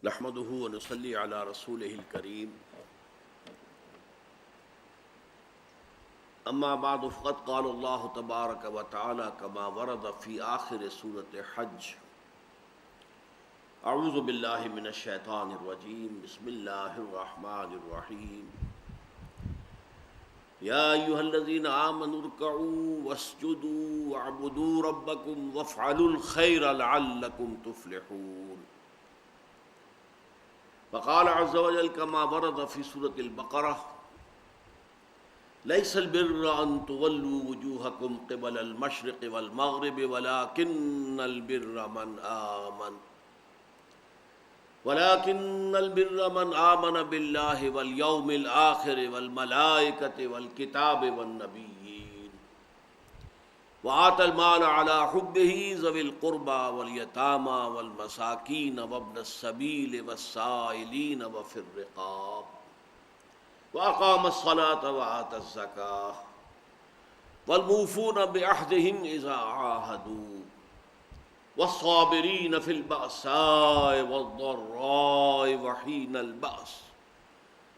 نحمده ونصلي على رسوله الكريم اما بعد فقد قال الله تبارك وتعالى كما ورد في آخر سورة حج اعوذ بالله من الشیطان الرجیم بسم اللہ الرحمن الرحیم یا ایھا الذین آمنوا ارکعوا واسجدوا واعبدوا ربکم وافعلوا الخیر لعلکم تفلحون. وقال عز وجل كما ورد في سورة البقرة ليس البر أن تولوا وجوهكم قبل المشرق والمغرب ولكن البر من آمن بالله واليوم الآخر والملائكة والكتاب والنبيين وآتى المال على حبه ذوي القربى واليتامى والمساكين وابن السبيل والسائلين وفي الرقاب وأقام الصلاة وآتى الزكاة والموفون بعهدهم إذا عاهدوا والصابرين في البأساء والضراء وحين البأس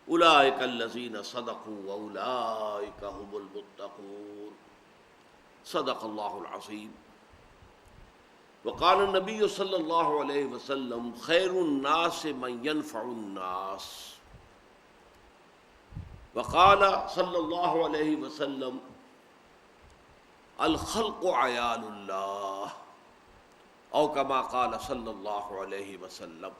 أولئك الذين صدقوا وأولئك هم المتقون. صدق اللہ العظیم. وقال النبی صلی اللہ علیہ وسلم خیر الناس من ينفع الناس. وقال صلی اللہ علیہ وسلم الخلق عیال اللہ او کما قال صلی اللہ علیہ وسلم.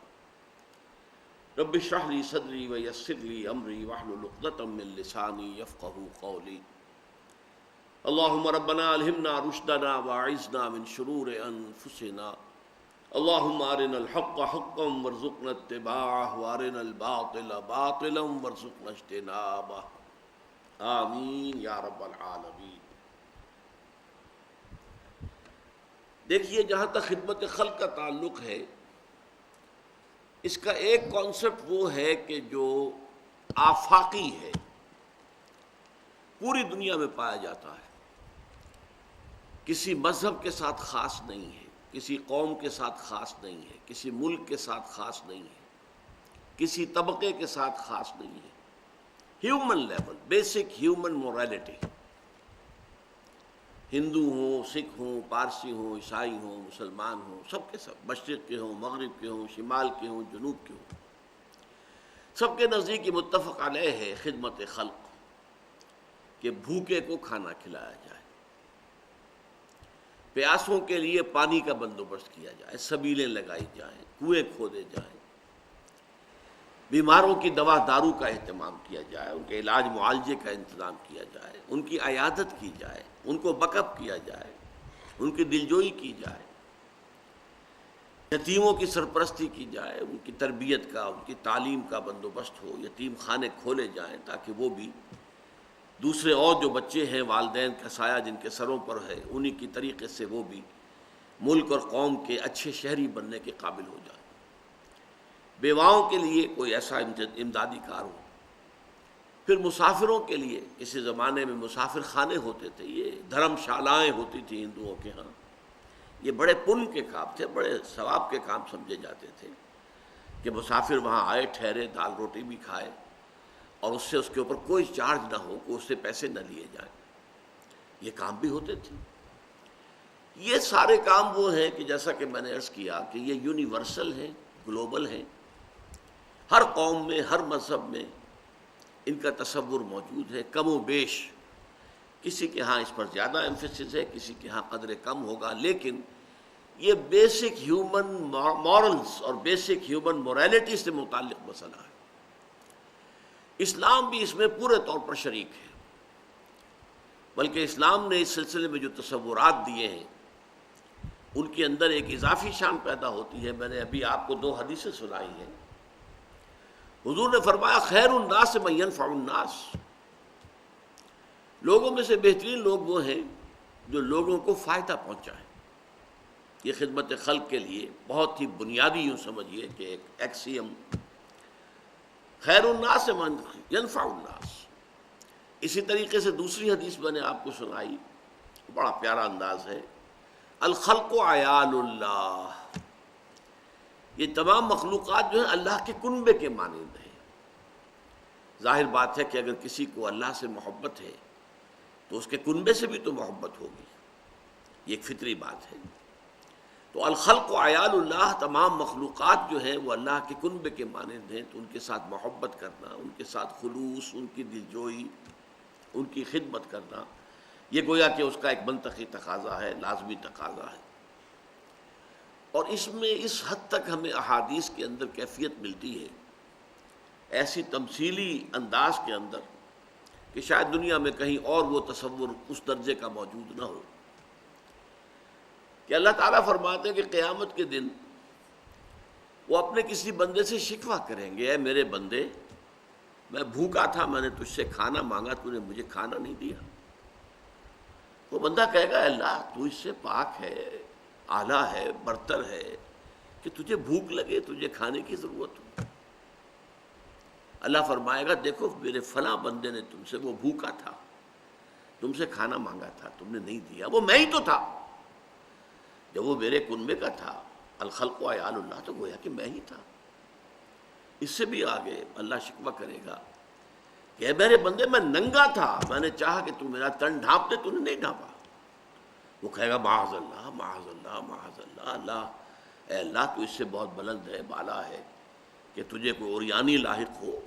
رب اشرح لی صدری ویسر لی امری واحلل عقدۃ من لسانی یفقہوا قولی. اللهم ربنا الہمنا رشدنا واعذنا من شرور انفسنا. اللهم ارنا الحق حقا وارزقنا اتباعه وارنا الباطل باطلا وارزقنا اجتنابه. آمین یا رب العالمین. دیکھیے، جہاں تک خدمت خلق کا تعلق ہے، اس کا ایک کانسیپٹ وہ ہے کہ جو آفاقی ہے، پوری دنیا میں پایا جاتا ہے، کسی مذہب کے ساتھ خاص نہیں ہے، کسی قوم کے ساتھ خاص نہیں ہے، کسی ملک کے ساتھ خاص نہیں ہے، کسی طبقے کے ساتھ خاص نہیں ہے. Human level, basic human morality. Hindu ہوں، سکھ ہوں، پارسی ہوں، عیسائی ہوں، مسلمان ہوں، سب کے سب، مشرق کے ہوں، مغرب کے ہوں، شمال کے ہوں، جنوب کے ہوں، سب کے نزدیک یہ متفق علیہ ہے خدمت خلق، کہ بھوکے کو کھانا کھلایا جائے، پیاسوں کے لیے پانی کا بندوبست کیا جائے، سبیلیں لگائی جائیں، کنویں کھودے جائیں، بیماروں کی دوا دارو کا اہتمام کیا جائے، ان کے علاج معالجے کا انتظام کیا جائے، ان کی عیادت کی جائے، ان کو بیک اپ کیا جائے، ان کی دلجوئی کی جائے، یتیموں کی سرپرستی کی جائے، ان کی تربیت کا، ان کی تعلیم کا بندوبست ہو، یتیم خانے کھولے جائیں تاکہ وہ بھی دوسرے اور جو بچے ہیں، والدین کا سایہ جن کے سروں پر ہے، انہی کی طریقے سے وہ بھی ملک اور قوم کے اچھے شہری بننے کے قابل ہو جائیں. بیواؤں کے لیے کوئی ایسا امدادی کار ہو. پھر مسافروں کے لیے، کسی زمانے میں مسافر خانے ہوتے تھے، یہ دھرم شالائیں ہوتی تھیں ہندوؤں کے ہاں. یہ بڑے پن کے کام تھے، بڑے ثواب کے کام سمجھے جاتے تھے کہ مسافر وہاں آئے، ٹھہرے، دال روٹی بھی کھائے، اور اس سے اس کے اوپر کوئی چارج نہ ہو، کہ اس سے پیسے نہ لیے جائیں. یہ کام بھی ہوتے تھے. یہ سارے کام وہ ہیں کہ جیسا کہ میں نے عرض کیا کہ یہ یونیورسل ہیں، گلوبل ہیں. ہر قوم میں، ہر مذہب میں ان کا تصور موجود ہے، کم و بیش. کسی کے ہاں اس پر زیادہ ایمفیسس ہے، کسی کے ہاں قدر کم ہوگا، لیکن یہ بیسک ہیومن مورلز اور بیسک ہیومن مورالٹی سے متعلق مسئلہ ہے. اسلام بھی اس میں پورے طور پر شریک ہے، بلکہ اسلام نے اس سلسلے میں جو تصورات دیے ہیں ان کے اندر ایک اضافی شان پیدا ہوتی ہے. میں نے ابھی آپ کو 2 حدیثیں سنائی ہیں. حضور نے فرمایا خیر الناس من ينفع الناس. لوگوں میں سے بہترین لوگ وہ ہیں جو لوگوں کو فائدہ پہنچائیں. یہ خدمت خلق کے لیے بہت ہی بنیادی، یوں سمجھیے کہ ایک ایکسیم. خیر الناس من ينفع الناس. اسی طریقے سے دوسری حدیث میں نے آپ کو سنائی، بڑا پیارا انداز ہے. الخلق عیال اللہ. یہ تمام مخلوقات جو ہیں اللہ کے کنبے کے مانند ہیں۔ ظاہر بات ہے کہ اگر کسی کو اللہ سے محبت ہے تو اس کے کنبے سے بھی تو محبت ہوگی، یہ ایک فطری بات ہے۔ تو الخلق و عیال اللہ، تمام مخلوقات جو ہیں وہ اللہ کے کنبے کے مانند ہیں، تو ان کے ساتھ محبت کرنا، ان کے ساتھ خلوص، ان کی دلجوئی، ان کی خدمت کرنا، یہ گویا کہ اس کا ایک منطقی تقاضا ہے، لازمی تقاضا ہے۔ اور اس میں اس حد تک ہمیں احادیث کے اندر کیفیت ملتی ہے، ایسی تمثیلی انداز کے اندر، کہ شاید دنیا میں کہیں اور وہ تصور اس درجے کا موجود نہ ہو، کہ اللہ تعالیٰ فرماتے ہیں کہ قیامت کے دن وہ اپنے کسی بندے سے شکوہ کریں گے، اے میرے بندے، میں بھوکا تھا، میں نے تجھ سے کھانا مانگا، تو نے مجھے کھانا نہیں دیا۔ وہ بندہ کہے گا اللہ تو اس سے پاک ہے، اعلیٰ ہے، برتر ہے، کہ تجھے بھوک لگے، تجھے کھانے کی ضرورت ہو۔ اللہ فرمائے گا دیکھو میرے فلاں بندے نے تم سے، وہ بھوکا تھا، تم سے کھانا مانگا تھا، تم نے نہیں دیا، وہ میں ہی تو تھا، جب وہ میرے کنبے کا تھا، الخلق و عیال اللہ، تو گویا کہ میں ہی تھا۔ اس سے بھی آگے اللہ شکوہ کرے گا کہ اے میرے بندے میں ننگا تھا، میں نے چاہا کہ تو میرا تن ڈھانپ دے، تو نے نہیں ڈھانپا۔ وہ کہے گا معاذ اللہ معاذ اللہ معاذ اللہ، اللہ اے اللہ تو اس سے بہت بلند ہے، بالا ہے کہ تجھے کوئی عریانی لاحق ہو۔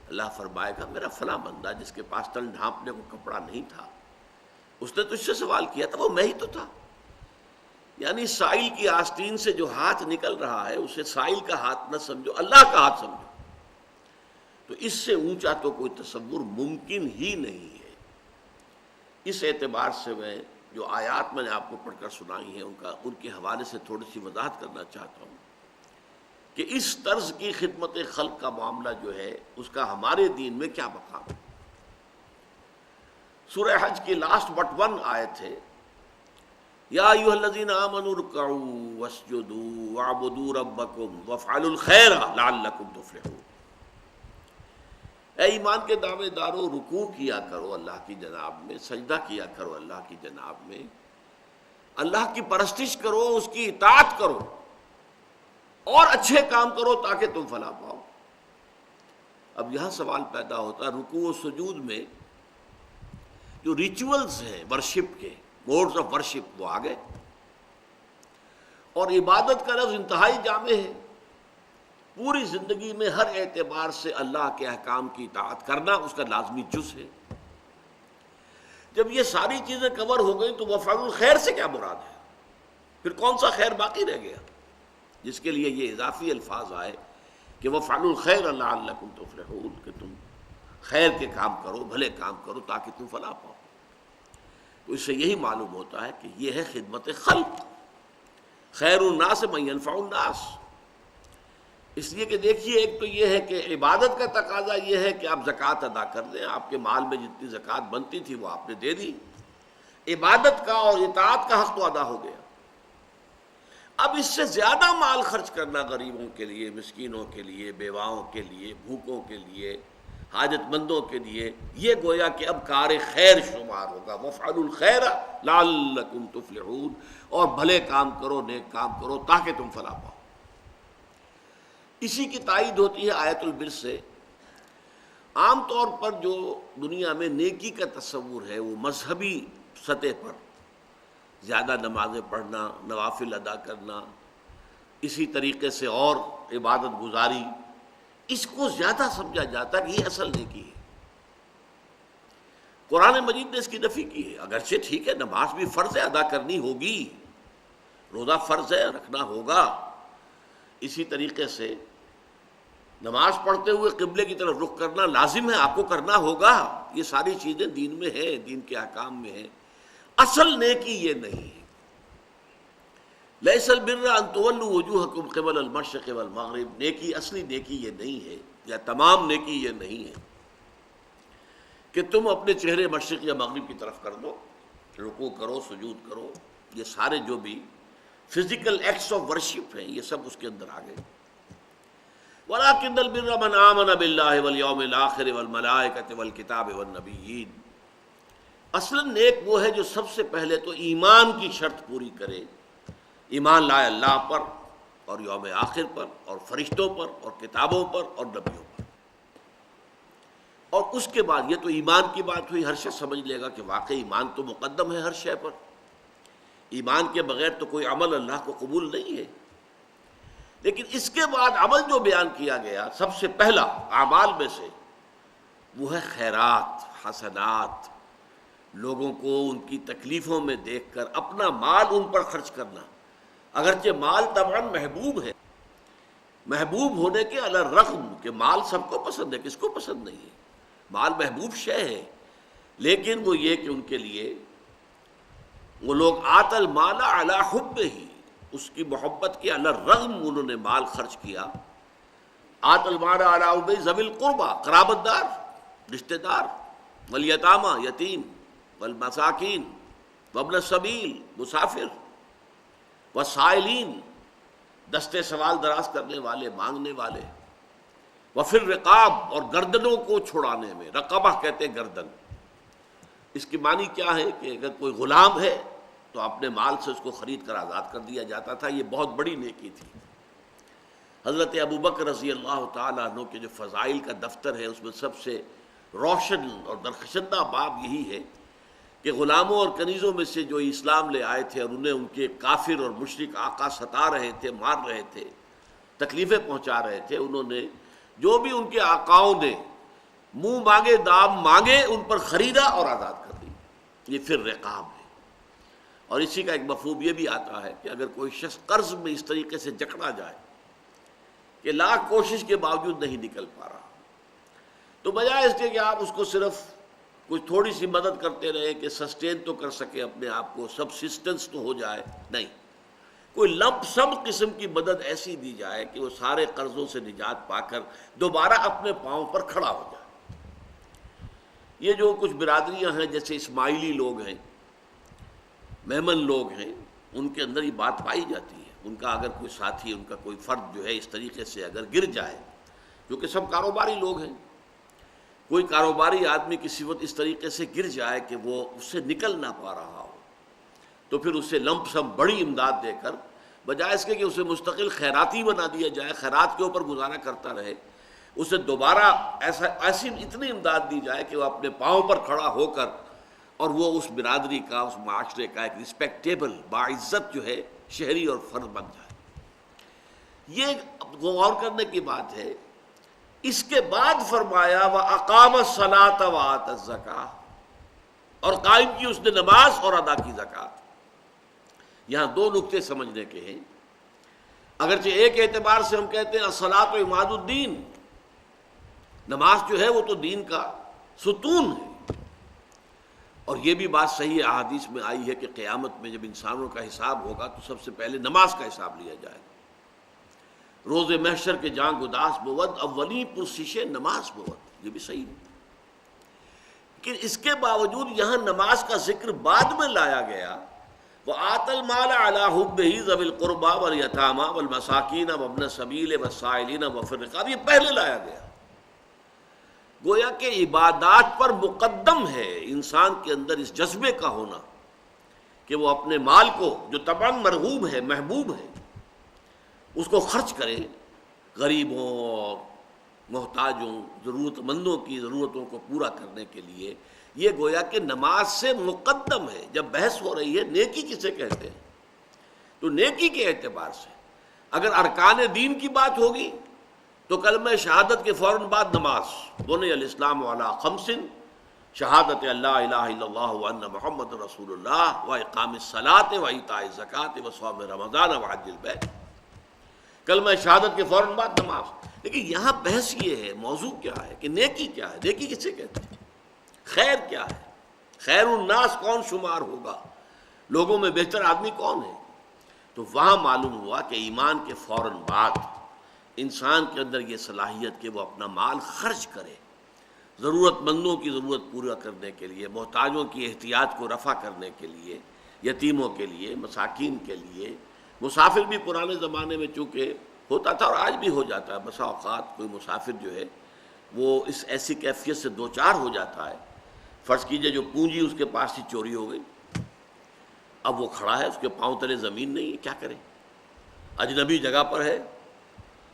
اللہ فرمائے گا میرا فلاں بندہ جس کے پاس تن ڈھانپنے کو کپڑا نہیں تھا، اس نے تجھ سے سوال کیا تھا، وہ میں ہی تو تھا۔ یعنی سائل کی آستین سے جو ہاتھ نکل رہا ہے اسے سائل کا ہاتھ نہ سمجھو، اللہ کا ہاتھ سمجھو۔ تو اس سے اونچا تو کوئی تصور ممکن ہی نہیں ہے۔ اس اعتبار سے میں جو آیات میں نے آپ کو پڑھ کر سنائی ہیں ان کے حوالے سے تھوڑی سی وضاحت کرنا چاہتا ہوں کہ اس طرز کی خدمت خلق کا معاملہ جو ہے اس کا ہمارے دین میں کیا مقام ہے۔ سورہ حج کی لاسٹ بٹ 1 آیت ہے، یا ایھا الذین آمنوا ارکعوا واسجدوا واعبدوا ربکم وافعلوا الخیر لعلکم تفلحون۔ اے ایمان کے دعوے دارو، رکوع کیا کرو اللہ کی جناب میں، سجدہ کیا کرو اللہ کی جناب میں، اللہ کی پرستش کرو، اس کی اطاعت کرو، اور اچھے کام کرو تاکہ تم فلاح پاؤ۔ اب یہاں سوال پیدا ہوتا ہے، رکوع و سجود میں جو ریچولز ہیں ورشپ کے، موڈز آف ورشپ، وہ آگئے، اور عبادت کا لفظ انتہائی جامع ہے، پوری زندگی میں ہر اعتبار سے اللہ کے احکام کی اطاعت کرنا اس کا لازمی جز ہے۔ جب یہ ساری چیزیں کور ہو گئی تو وفعل الخیر سے کیا مراد ہے؟ پھر کون سا خیر باقی رہ گیا جس کے لیے یہ اضافی الفاظ آئے کہ وفعل الخیر لعلکم تفلحون، کہ تم خیر کے کام کرو، بھلے کام کرو تاکہ تم فلاح پاؤ۔ تو اس سے یہی معلوم ہوتا ہے کہ یہ ہے خدمت خلق، خیر الناس من ینفع الناس۔ اس لیے کہ دیکھیے، ایک تو یہ ہے کہ عبادت کا تقاضا یہ ہے کہ آپ زکوٰۃ ادا کر دیں، آپ کے مال میں جتنی زکوٰۃ بنتی تھی وہ آپ نے دے دی، عبادت کا اور اطاعت کا حق تو ادا ہو گیا۔ اب اس سے زیادہ مال خرچ کرنا غریبوں کے لیے، مسکینوں کے لیے، بیواؤں کے لیے، بھوکوں کے لیے، حاجت مندوں کے لیے، یہ گویا کہ اب کار خیر شمار ہوگا۔ وافعلوا الخیر لعلکم تفلحون، اور بھلے کام کرو، نیک کام کرو تاکہ تم فلاح پاؤ۔ اسی کی تائید ہوتی ہے آیت البر سے۔ عام طور پر جو دنیا میں نیکی کا تصور ہے وہ مذہبی سطح پر زیادہ نمازیں پڑھنا، نوافل ادا کرنا، اسی طریقے سے اور عبادت گزاری، اس کو زیادہ سمجھا جاتا ہے کہ یہ اصل نیکی ہے۔ قرآن مجید نے اس کی نفی کی ہے۔ اگرچہ ٹھیک ہے، نماز بھی فرض ہے، ادا کرنی ہوگی، روزہ فرض ہے، رکھنا ہوگا، اسی طریقے سے نماز پڑھتے ہوئے قبلے کی طرف رخ کرنا لازم ہے، آپ کو کرنا ہوگا، یہ ساری چیزیں دین میں ہیں، دین کے احکام میں ہیں۔ اصل نیکی یہ نہیں ہے۔ لیس البر ان تولوا وجوہکم قبل المشرق والمغرب، نیکی، اصلی نیکی یہ نہیں ہے، یا تمام نیکی یہ نہیں ہے کہ تم اپنے چہرے مشرق یا مغرب کی طرف کر دو، رکوع کرو، سجود کرو، یہ سارے جو بھی فزیکل ایکٹس آف ورشپ ہیں یہ سب اس کے اندر آ گئے۔ وَلَٰكِنَّ الْبِرَّ مَنْ آمَنَ بِاللَّهِ وَالْيَوْمِ الْآخِرِ وَالْمَلَائِكَةِ وَالْكِتَابِ وَالنَّبِيِّينَ۔ اصلاً نیک وہ ہے جو سب سے پہلے تو ایمان کی شرط پوری کرے، ایمان لائے اللہ پر، اور یوم آخر پر اور فرشتوں پر اور کتابوں پر اور نبیوں پر. اور اس کے بعد یہ تو ایمان کی بات ہوئی، ہر شخص سمجھ لے گا کہ واقعی ایمان تو مقدم ہے ہر شے پر. ایمان کے بغیر تو کوئی عمل اللہ کو قبول نہیں ہے. لیکن اس کے بعد عمل جو بیان کیا گیا سب سے پہلا اعمال میں سے وہ ہے خیرات، حسنات، لوگوں کو ان کی تکلیفوں میں دیکھ کر اپنا مال ان پر خرچ کرنا. اگرچہ مال طبعاً محبوب ہے، محبوب ہونے کے علی الرغم کہ مال سب کو پسند ہے، کس کو پسند نہیں ہے، مال محبوب شے ہے، لیکن وہ یہ کہ ان کے لیے وہ لوگ آت المال علی حبہ، اس کی محبت کے علی الرغم انہوں نے مال خرچ کیا. آت المال علی حبہ ذوی القربى، قرابت دار، رشتہ دار، والیتامى، یتیم، والمساکین، وابن السبیل، مسافر، والسائلین، دستے سوال دراز کرنے والے، مانگنے والے، وفی الرقاب، اور گردنوں کو چھڑانے میں. رقبہ کہتے ہیں گردن. اس کی معنی کیا ہے کہ اگر کوئی غلام ہے تو اپنے مال سے اس کو خرید کر آزاد کر دیا جاتا تھا. یہ بہت بڑی نیکی تھی. حضرت ابوبکر رضی اللہ تعالیٰ عنہ کے جو فضائل کا دفتر ہے اس میں سب سے روشن اور درخشندہ باب یہی ہے کہ غلاموں اور کنیزوں میں سے جو اسلام لے آئے تھے اور انہیں ان کے کافر اور مشرک آقا ستا رہے تھے، مار رہے تھے، تکلیفیں پہنچا رہے تھے، انہوں نے جو بھی ان کے آقاؤں نے منہ مانگے دام مانگے ان پر خریدا اور آزاد کر دی. یہ پھر رقاب ہے. اور اسی کا ایک مفہوم یہ بھی آتا ہے کہ اگر کوئی شخص قرض میں اس طریقے سے جکڑا جائے کہ لاکھ کوشش کے باوجود نہیں نکل پا رہا، تو بجائے اس کے کہ آپ اس کو صرف کچھ تھوڑی سی مدد کرتے رہے کہ سسٹین تو کر سکے اپنے آپ کو، سبسسٹنس تو ہو جائے، نہیں، کوئی لمپ سم قسم کی مدد ایسی دی جائے کہ وہ سارے قرضوں سے نجات پا کر دوبارہ اپنے پاؤں پر کھڑا ہو جائے. یہ جو کچھ برادریاں ہیں جیسے اسماعیلی لوگ ہیں، میمن لوگ ہیں، ان کے اندر یہ بات پائی جاتی ہے. ان کا اگر کوئی ساتھی، ان کا کوئی فرد جو ہے اس طریقے سے اگر گر جائے، جو کہ سب کاروباری لوگ ہیں، کوئی کاروباری آدمی کسی وقت اس طریقے سے گر جائے کہ وہ اس سے نکل نہ پا رہا ہو، تو پھر اسے لمپ سم بڑی امداد دے کر بجائے اس کے کہ اسے مستقل خیراتی بنا دیا جائے، خیرات کے اوپر گزارا کرتا رہے، اسے دوبارہ ایسی اتنی امداد دی جائے کہ وہ اپنے پاؤں پر کھڑا ہو کر اور وہ اس برادری کا، اس معاشرے کا ایک رسپیکٹیبل، باعزت جو ہے شہری اور فرد بن جائے. یہ غور کرنے کی بات ہے. اس کے بعد فرمایا وَأَقَامَ الصَّلَاةَ وَآتَى الزَّكَاةَ، اور قائم کی اس نے نماز اور ادا کی زکوٰۃ. یہاں دو نقطے سمجھنے کے ہیں. اگرچہ ایک اعتبار سے ہم کہتے ہیں الصلاۃ عماد الدین، نماز جو ہے وہ تو دین کا ستون ہے. اور یہ بھی بات صحیح ہے، احادیث میں آئی ہے کہ قیامت میں جب انسانوں کا حساب ہوگا تو سب سے پہلے نماز کا حساب لیا جائے گا. روز محشر کے جان گداس بود اولی پرسش نماز بود، یہ بھی صحیح ہے. لیکن اس کے باوجود یہاں نماز کا ذکر بعد میں لایا گیا. وَآتَى الْمَالَ عَلَىٰ حُبِّهِ ذَوِي الْقُرْبَىٰ وَالْيَتَامَىٰ وَالْمَسَاكِينَ وَابْنَ السَّبِيلِ وَالسَّائِلِينَ وَفِي الرِّقَابِ، یہ پہلے لایا گیا. گویا کہ عبادات پر مقدم ہے انسان کے اندر اس جذبے کا ہونا کہ وہ اپنے مال کو جو طبعاً مرغوب ہے، محبوب ہے، اس کو خرچ کرے غریبوں اور محتاجوں، ضرورت مندوں کی ضرورتوں کو پورا کرنے کے لیے. یہ گویا کہ نماز سے مقدم ہے. جب بحث ہو رہی ہے نیکی کسے کہتے ہیں، تو نیکی کے اعتبار سے اگر ارکان دین کی بات ہوگی تو کلمہ شہادت کے فوراً بعد نماز. بنی الاسلام علی خمس، شہادت اللہ الہ الا اللہ وان محمد رسول اللہ، واقام الصلاۃ وایتاء الزکوٰۃ وصوم رمضان وحج البیت. کلمہ شہادت کے فوراً بعد نماز. لیکن یہاں بحث یہ ہے، موضوع کیا ہے کہ نیکی کیا ہے، نیکی کسے کہتے ہیں، خیر کیا ہے، خیر الناس کون شمار ہوگا، لوگوں میں بہتر آدمی کون ہے. تو وہاں معلوم ہوا کہ ایمان کے فوراً بعد انسان کے اندر یہ صلاحیت کہ وہ اپنا مال خرچ کرے ضرورت مندوں کی ضرورت پورا کرنے کے لیے، محتاجوں کی احتیاج کو رفع کرنے کے لیے، یتیموں کے لیے، مساکین کے لیے. مسافر بھی پرانے زمانے میں چونکہ ہوتا تھا اور آج بھی ہو جاتا ہے، بسا اوقات کوئی مسافر جو ہے وہ اس ایسی کیفیت سے دوچار ہو جاتا ہے. فرض کیجئے جو پونجی اس کے پاس سے چوری ہو گئی، اب وہ کھڑا ہے، اس کے پاؤں تلے زمین نہیں ہے، کیا کرے. اجنبی جگہ پر ہے،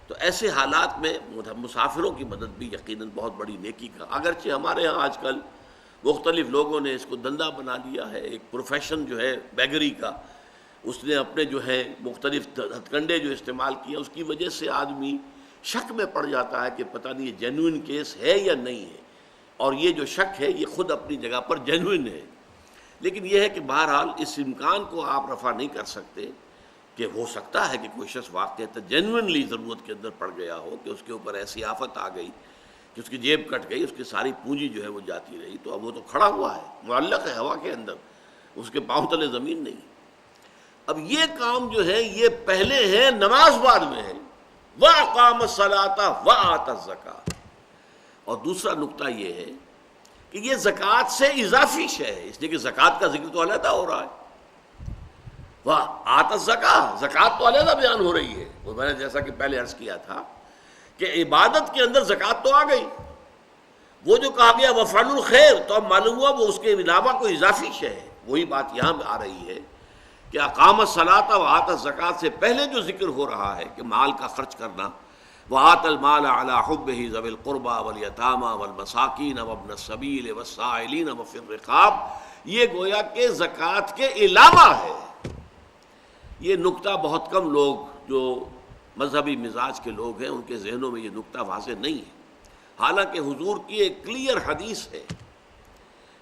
تو ایسے حالات میں مسافروں کی مدد بھی یقیناً بہت بڑی نیکی کا، اگرچہ ہمارے ہاں آج کل مختلف لوگوں نے اس کو دندہ بنا لیا ہے، ایک پروفیشن جو ہے بیگری کا، اس نے اپنے جو ہے مختلف ہتھ کنڈے جو استعمال کیا، اس کی وجہ سے آدمی شک میں پڑ جاتا ہے کہ پتہ نہیں یہ جینوئن کیس ہے یا نہیں ہے، اور یہ جو شک ہے یہ خود اپنی جگہ پر جینوئن ہے، لیکن یہ ہے کہ بہرحال اس امکان کو آپ رفع نہیں کر سکتے کہ ہو سکتا ہے کہ کوئی شخص واقعہ جینوئنلی ضرورت کے اندر پڑ گیا ہو، کہ اس کے اوپر ایسی آفت آ گئی کہ اس کی جیب کٹ گئی، اس کی ساری پونجی جو ہے وہ جاتی رہی، تو اب وہ تو کھڑا ہوا ہے، معلق ہے ہوا کے اندر، اس کے پاؤں تلے زمین نہیں۔ اب یہ کام جو ہے یہ پہلے ہے، نماز بعد میں ہے، وَأَقَامَ الصَّلَاةَ وَآتَى الزَّكَاةَ۔ اور دوسرا نقطہ یہ ہے کہ یہ زکوٰۃ سے اضافی شے ہے، اس لیے کہ زکوٰۃ کا ذکر تو علیحدہ ہو رہا ہے، وَآتَى الزَّكَاةَ، زکوٰۃ تو علیحدہ بیان ہو رہی ہے، وہ میں نے جیسا کہ پہلے عرض کیا تھا کہ عبادت کے اندر زکوٰۃ تو آ گئی، وہ جو کہا گیا وَفْعَلُوا الْخَيْرَ، تو اب معلوم ہوا وہ اس کے علاوہ کوئی اضافی شے ہے، وہی بات یہاں آ رہی ہے کہ اقام الصلاۃ وآتى الزکاۃ سے پہلے جو ذکر ہو رہا ہے کہ مال کا خرچ کرنا، وآتى المال على حبه ذوي القربى واليتامى والمساکین وابن السبیل والسائلین وفی الرقاب، یہ گویا کہ زکوٰۃ کے علاوہ ہے۔ یہ نقطہ بہت کم لوگ جو مذہبی مزاج کے لوگ ہیں ان کے ذہنوں میں یہ نقطہ واضح نہیں ہے، حالانکہ حضور کی ایک کلیئر حدیث ہے،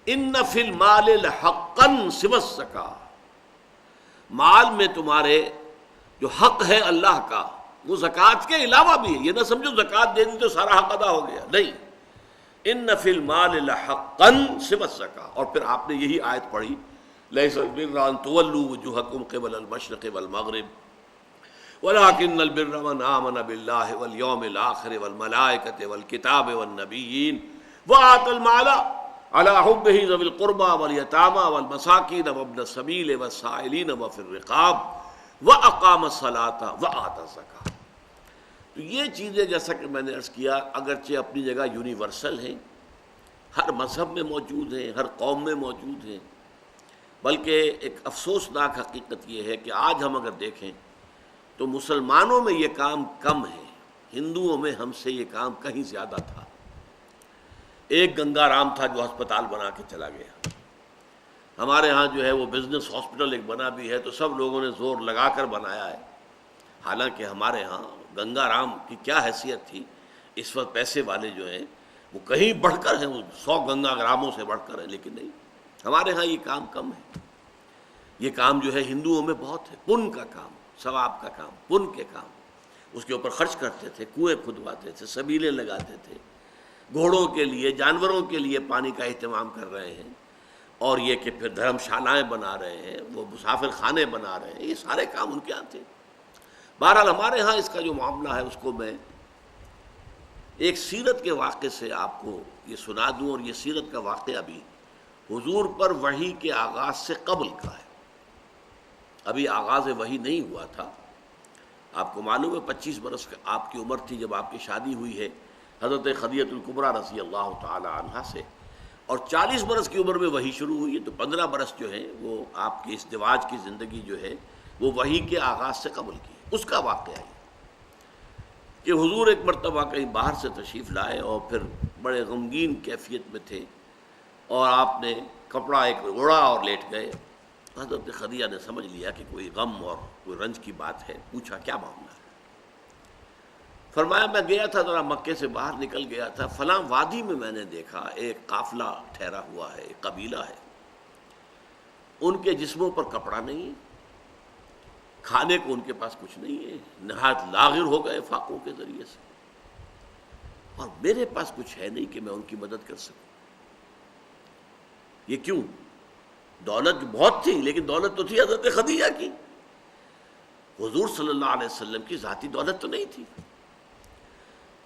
ان فی المال لحقا سوی الزکاۃ، مال میں تمہارے جو حق ہے اللہ کا وہ زکوٰۃ کے علاوہ بھی ہے، یہ نہ سمجھو زکوٰۃ دے دی تو سارا حق ادا ہو گیا، نہیں، ان فی المال لحقا سوی الزکاۃ۔ اور پھر آپ نے یہی آیت پڑھی لیس البر ان تولوا وجوہکم قبل المشرق والمغرب ولکن البر من آمن باللہ والیوم الآخر والملائکۃ والکتاب والنبیین وآتى المال علی حبہ ذوی القربى والیتامى والمساکین وابن السبیل والسائلین وفی الرقاب واقام الصلاۃ وآتى الزکاۃ۔ تو یہ چیزیں جیسا کہ میں نے عرض کیا اگرچہ اپنی جگہ یونیورسل ہیں، ہر مذہب میں موجود ہیں، ہر قوم میں موجود ہیں، بلکہ ایک افسوسناک حقیقت یہ ہے کہ آج ہم اگر دیکھیں تو مسلمانوں میں یہ کام کم ہے، ہندوؤں میں ہم سے یہ کام کہیں زیادہ تھا۔ ایک گنگا رام تھا جو ہسپتال بنا کے چلا گیا، ہمارے ہاں جو ہے وہ بزنس ہاسپٹل ایک بنا بھی ہے تو سب لوگوں نے زور لگا کر بنایا ہے، حالانکہ ہمارے ہاں گنگا رام کی کیا حیثیت تھی، اس وقت پیسے والے جو ہیں وہ کہیں بڑھ کر ہیں، وہ 100 گنگا راموں سے بڑھ کر ہیں، لیکن نہیں، ہمارے ہاں یہ کام کم ہے۔ یہ کام جو ہے ہندوؤں میں بہت ہے، پن کا کام، ثواب کا کام، پن کے کام، اس کے اوپر خرچ کرتے تھے، کنویں کھدواتے تھے، سبیلیں لگاتے تھے، گھوڑوں کے لیے، جانوروں کے لیے پانی کا اہتمام کر رہے ہیں، اور یہ کہ پھر دھرم شالائیں بنا رہے ہیں، وہ مسافر خانے بنا رہے ہیں، یہ سارے کام ان کے ہاں تھے۔ بہرحال ہمارے ہاں اس کا جو معاملہ ہے اس کو میں ایک سیرت کے واقعے سے آپ کو یہ سنا دوں، اور یہ سیرت کا واقعہ بھی حضور پر وحی کے آغاز سے قبل کا ہے، ابھی آغاز وحی نہیں ہوا تھا۔ آپ کو معلوم ہے 25 برس آپ کی عمر تھی جب آپ کی شادی ہوئی ہے حضرت خدیجہ الکبریٰ رضی اللہ تعالی عنہا سے، اور 40 برس کی عمر میں وحی شروع ہوئی ہے، تو 15 برس جو ہیں وہ آپ کی ازدواج کی زندگی جو ہے وہ وحی کے آغاز سے قبل کی۔ اس کا واقعہ ہے کہ حضور ایک مرتبہ کہیں باہر سے تشریف لائے اور پھر بڑے غمگین کیفیت میں تھے، اور آپ نے کپڑا ایک اوڑھا اور لیٹ گئے۔ حضرت خدیجہ نے سمجھ لیا کہ کوئی غم اور کوئی رنج کی بات ہے، پوچھا کیا معاملہ ہے؟ فرمایا میں گیا تھا ذرا مکے سے باہر نکل گیا تھا، فلاں وادی میں نے دیکھا ایک قافلہ ٹھہرا ہوا ہے، ایک قبیلہ ہے، ان کے جسموں پر کپڑا نہیں ہے، کھانے کو ان کے پاس کچھ نہیں ہے، نہایت لاغر ہو گئے فاقوں کے ذریعے سے، اور میرے پاس کچھ ہے نہیں کہ میں ان کی مدد کر سکوں۔ یہ کیوں؟ دولت بہت تھی، لیکن دولت تو تھی حضرت خدیجہ کی، حضور صلی اللہ علیہ وسلم کی ذاتی دولت تو نہیں تھی۔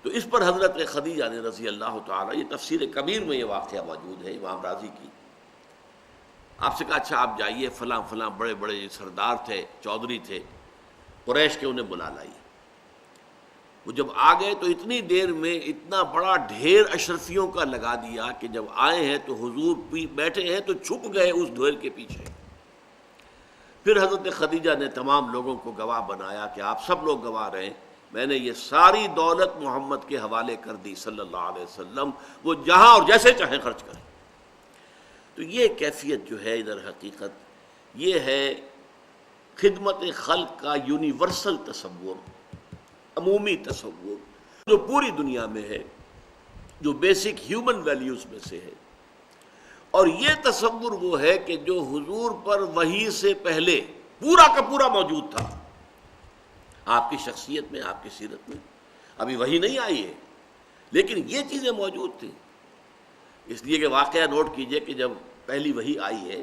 تو اس پر حضرت خدیجہ نے رضی اللہ تعالیٰ، یہ تفسیر کبیر میں یہ واقعہ موجود ہے امام راضی کی، آپ سے کہا اچھا آپ جائیے، فلاں فلاں بڑے بڑے سردار تھے، چودھری تھے قریش کے، انہیں بلا لائیے۔ وہ جب آ گئے تو اتنی دیر میں اتنا بڑا ڈھیر اشرفیوں کا لگا دیا کہ جب آئے ہیں تو حضور بیٹھے ہیں تو چھپ گئے اس ڈھیر کے پیچھے، پھر حضرت خدیجہ نے تمام لوگوں کو گواہ بنایا کہ آپ سب لوگ گواہ رہیں، میں نے یہ ساری دولت محمد کے حوالے کر دی صلی اللہ علیہ وسلم، وہ جہاں اور جیسے چاہیں خرچ کریں۔ تو یہ کیفیت جو ہے ادھر حقیقت یہ ہے خدمت خلق کا یونیورسل تصور، عمومی تصور جو پوری دنیا میں ہے، جو بیسک ہیومن ویلیوز میں سے ہے۔ اور یہ تصور وہ ہے کہ جو حضور پر وحی سے پہلے پورا کا پورا موجود تھا، آپ کی شخصیت میں، آپ کی سیرت میں۔ ابھی وحی نہیں آئی ہے لیکن یہ چیزیں موجود تھیں۔ اس لیے کہ واقعہ نوٹ کیجئے کہ جب پہلی وحی آئی ہے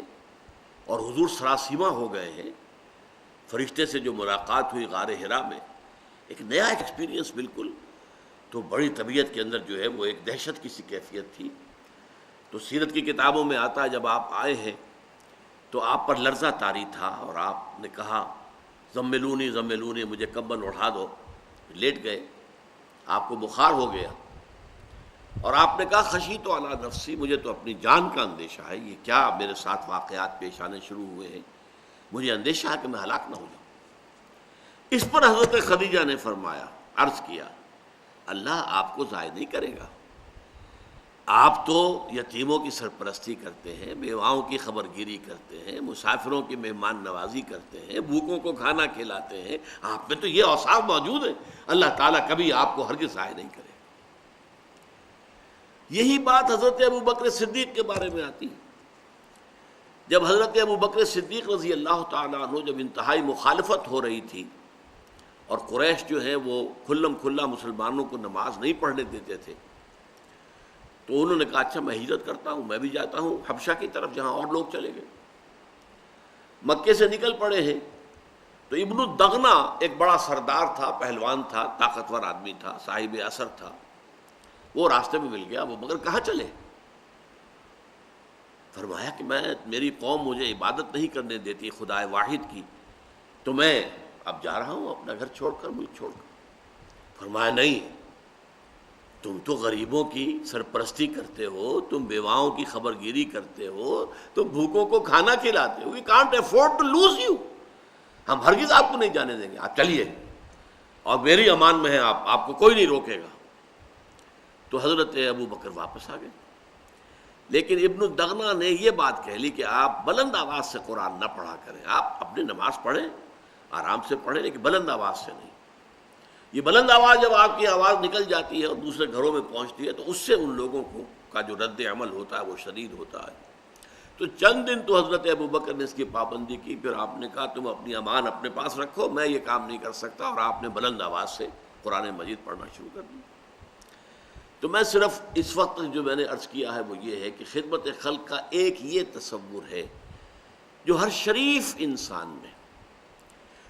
اور حضور سراسیمہ ہو گئے ہیں، فرشتے سے جو ملاقات ہوئی غار حرا میں، ایک نیا ایکسپیرینس بالکل، تو بڑی طبیعت کے اندر جو ہے وہ ایک دہشت کی سی کیفیت تھی۔ تو سیرت کی کتابوں میں آتا ہے جب آپ آئے ہیں تو آپ پر لرزہ طاری تھا اور آپ نے کہا زملونی زملونی، مجھے کمبل اڑھا دو، لیٹ گئے، آپ کو بخار ہو گیا اور آپ نے کہا خشیت علی نفسی، مجھے تو اپنی جان کا اندیشہ ہے، یہ کیا میرے ساتھ واقعات پیش آنے شروع ہوئے ہیں، مجھے اندیشہ ہے کہ میں ہلاک نہ ہو جاؤں۔ اس پر حضرت خدیجہ نے فرمایا، عرض کیا اللہ آپ کو ضائع نہیں کرے گا، آپ تو یتیموں کی سرپرستی کرتے ہیں، بیواؤں کی خبرگیری کرتے ہیں، مسافروں کی مہمان نوازی کرتے ہیں، بھوکوں کو کھانا کھلاتے ہیں، آپ میں تو یہ اوصاف موجود ہیں، اللہ تعالیٰ کبھی آپ کو ہرگز ضائع نہیں کرے۔ یہی بات حضرت ابوبکر صدیق کے بارے میں آتی ہے۔ جب حضرت ابوبکر صدیق رضی اللہ تعالیٰ عنہ جب انتہائی مخالفت ہو رہی تھی اور قریش جو ہے وہ کھلم کھلا مسلمانوں کو نماز نہیں پڑھنے دیتے تھے، تو انہوں نے کہا اچھا میں ہجرت کرتا ہوں، میں بھی جاتا ہوں حبشہ کی طرف جہاں اور لوگ چلے گئے۔ مکے سے نکل پڑے ہیں تو ابن الدغنہ ایک بڑا سردار تھا، پہلوان تھا، طاقتور آدمی تھا، صاحب اثر تھا، وہ راستے میں مل گیا۔ وہ مگر کہاں چلے؟ فرمایا کہ میری قوم مجھے عبادت نہیں کرنے دیتی خدا واحد کی، تو میں اب جا رہا ہوں اپنا گھر چھوڑ کر، ملک چھوڑ کر۔ فرمایا نہیں، تم تو غریبوں کی سرپرستی کرتے ہو، تم بیواؤں کی خبرگیری کرتے ہو، تم بھوکوں کو کھانا کھلاتے ہو، we can't afford to lose you، ہم ہرگز آپ کو نہیں جانے دیں گے، آپ چلیے اور میری امان میں ہیں آپ کو کوئی نہیں روکے گا۔ تو حضرت ابوبکر واپس آ گئے، لیکن ابن الدغنہ نے یہ بات کہہ لی کہ آپ بلند آواز سے قرآن نہ پڑھا کریں، آپ اپنی نماز پڑھیں، آرام سے پڑھیں، لیکن بلند آواز سے نہیں۔ یہ بلند آواز جب آپ کی آواز نکل جاتی ہے اور دوسرے گھروں میں پہنچتی ہے تو اس سے ان لوگوں کا جو رد عمل ہوتا ہے وہ شدید ہوتا ہے۔ تو چند دن تو حضرت ابوبکر نے اس کی پابندی کی، پھر آپ نے کہا تم اپنی امان اپنے پاس رکھو، میں یہ کام نہیں کر سکتا، اور آپ نے بلند آواز سے قرآن مجید پڑھنا شروع کر دیا۔ تو میں صرف اس وقت جو میں نے عرض کیا ہے وہ یہ ہے کہ خدمت خلق کا ایک یہ تصور ہے جو ہر شریف انسان میں،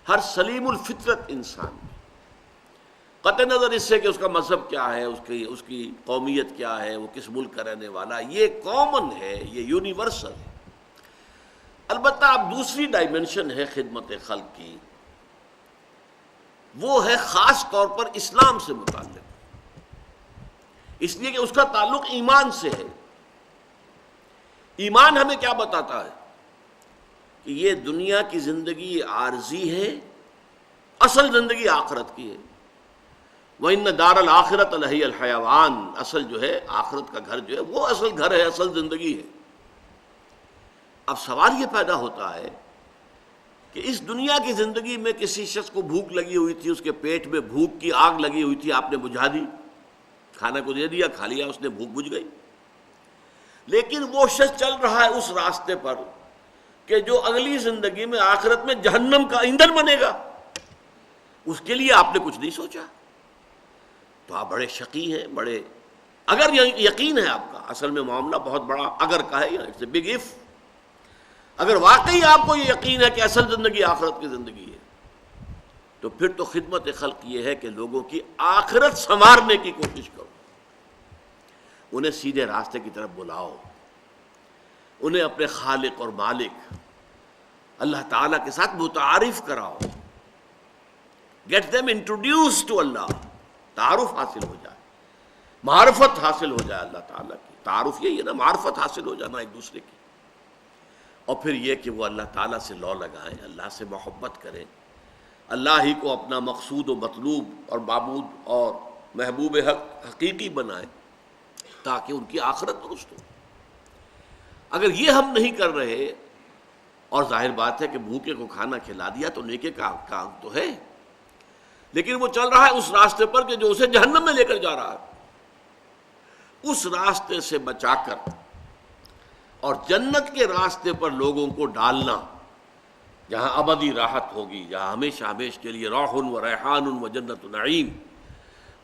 ہر سلیم الفطرت انسان میں، قطع نظر اس سے کہ اس کا مذہب کیا ہے، اس کی قومیت کیا ہے، وہ کس ملک کا رہنے والا، یہ کامن ہے، یہ یونیورسل ہے۔ البتہ اب دوسری ڈائمنشن ہے خدمت خلق کی، وہ ہے خاص طور پر اسلام سے متعلق، اس لیے کہ اس کا تعلق ایمان سے ہے۔ ایمان ہمیں کیا بتاتا ہے کہ یہ دنیا کی زندگی عارضی ہے، اصل زندگی آخرت کی ہے۔ وَإِنَّ دَارَ الْآخِرَةَ لَهِيَ الْحَيَوَانُ، اصل جو ہے آخرت کا گھر جو ہے وہ اصل گھر ہے، اصل زندگی ہے۔ اب سوال یہ پیدا ہوتا ہے کہ اس دنیا کی زندگی میں کسی شخص کو بھوک لگی ہوئی تھی، اس کے پیٹ میں بھوک کی آگ لگی ہوئی تھی، آپ نے بجھا دی، کھانا کو دے دیا، کھا لیا، اس نے بھوک بجھ گئی۔ لیکن وہ شخص چل رہا ہے اس راستے پر کہ جو اگلی زندگی میں آخرت میں جہنم کا ایندھن بنے گا، اس کے لیے آپ نے کچھ نہیں سوچا، تو آپ بڑے شقی ہیں، بڑے اگر یقین ہے آپ کا، اصل میں معاملہ بہت بڑا اگر کا ہے، اٹس اے بگ اف۔ اگر واقعی آپ کو یہ یقین ہے کہ اصل زندگی آخرت کی زندگی ہے، تو پھر تو خدمت خلق یہ ہے کہ لوگوں کی آخرت سنوارنے کی کوشش کرو، انہیں سیدھے راستے کی طرف بلاؤ، انہیں اپنے خالق اور مالک اللہ تعالیٰ کے ساتھ متعارف کراؤ، گیٹ them introduced to اللہ، تعارف حاصل ہو جائے، معرفت حاصل ہو جائے اللہ تعالیٰ کی۔ تعارف یہی ہے نا، معرفت حاصل ہو جانا ایک دوسرے کی۔ اور پھر یہ کہ وہ اللہ تعالیٰ سے لو لگائیں، اللہ سے محبت کریں، اللہ ہی کو اپنا مقصود و مطلوب اور معبود اور محبوب حقیقی بنائیں تاکہ ان کی آخرت درست ہو۔ اگر یہ ہم نہیں کر رہے، اور ظاہر بات ہے کہ بھوکے کو کھانا کھلا دیا تو نیکی کا کام تو ہے، لیکن وہ چل رہا ہے اس راستے پر کہ جو اسے جہنم میں لے کر جا رہا ہے، اس راستے سے بچا کر اور جنت کے راستے پر لوگوں کو ڈالنا، جہاں ابدی راحت ہوگی، جہاں ہمیشہ ہمیشہ کے لیے روح و ریحان و جنت نعیم،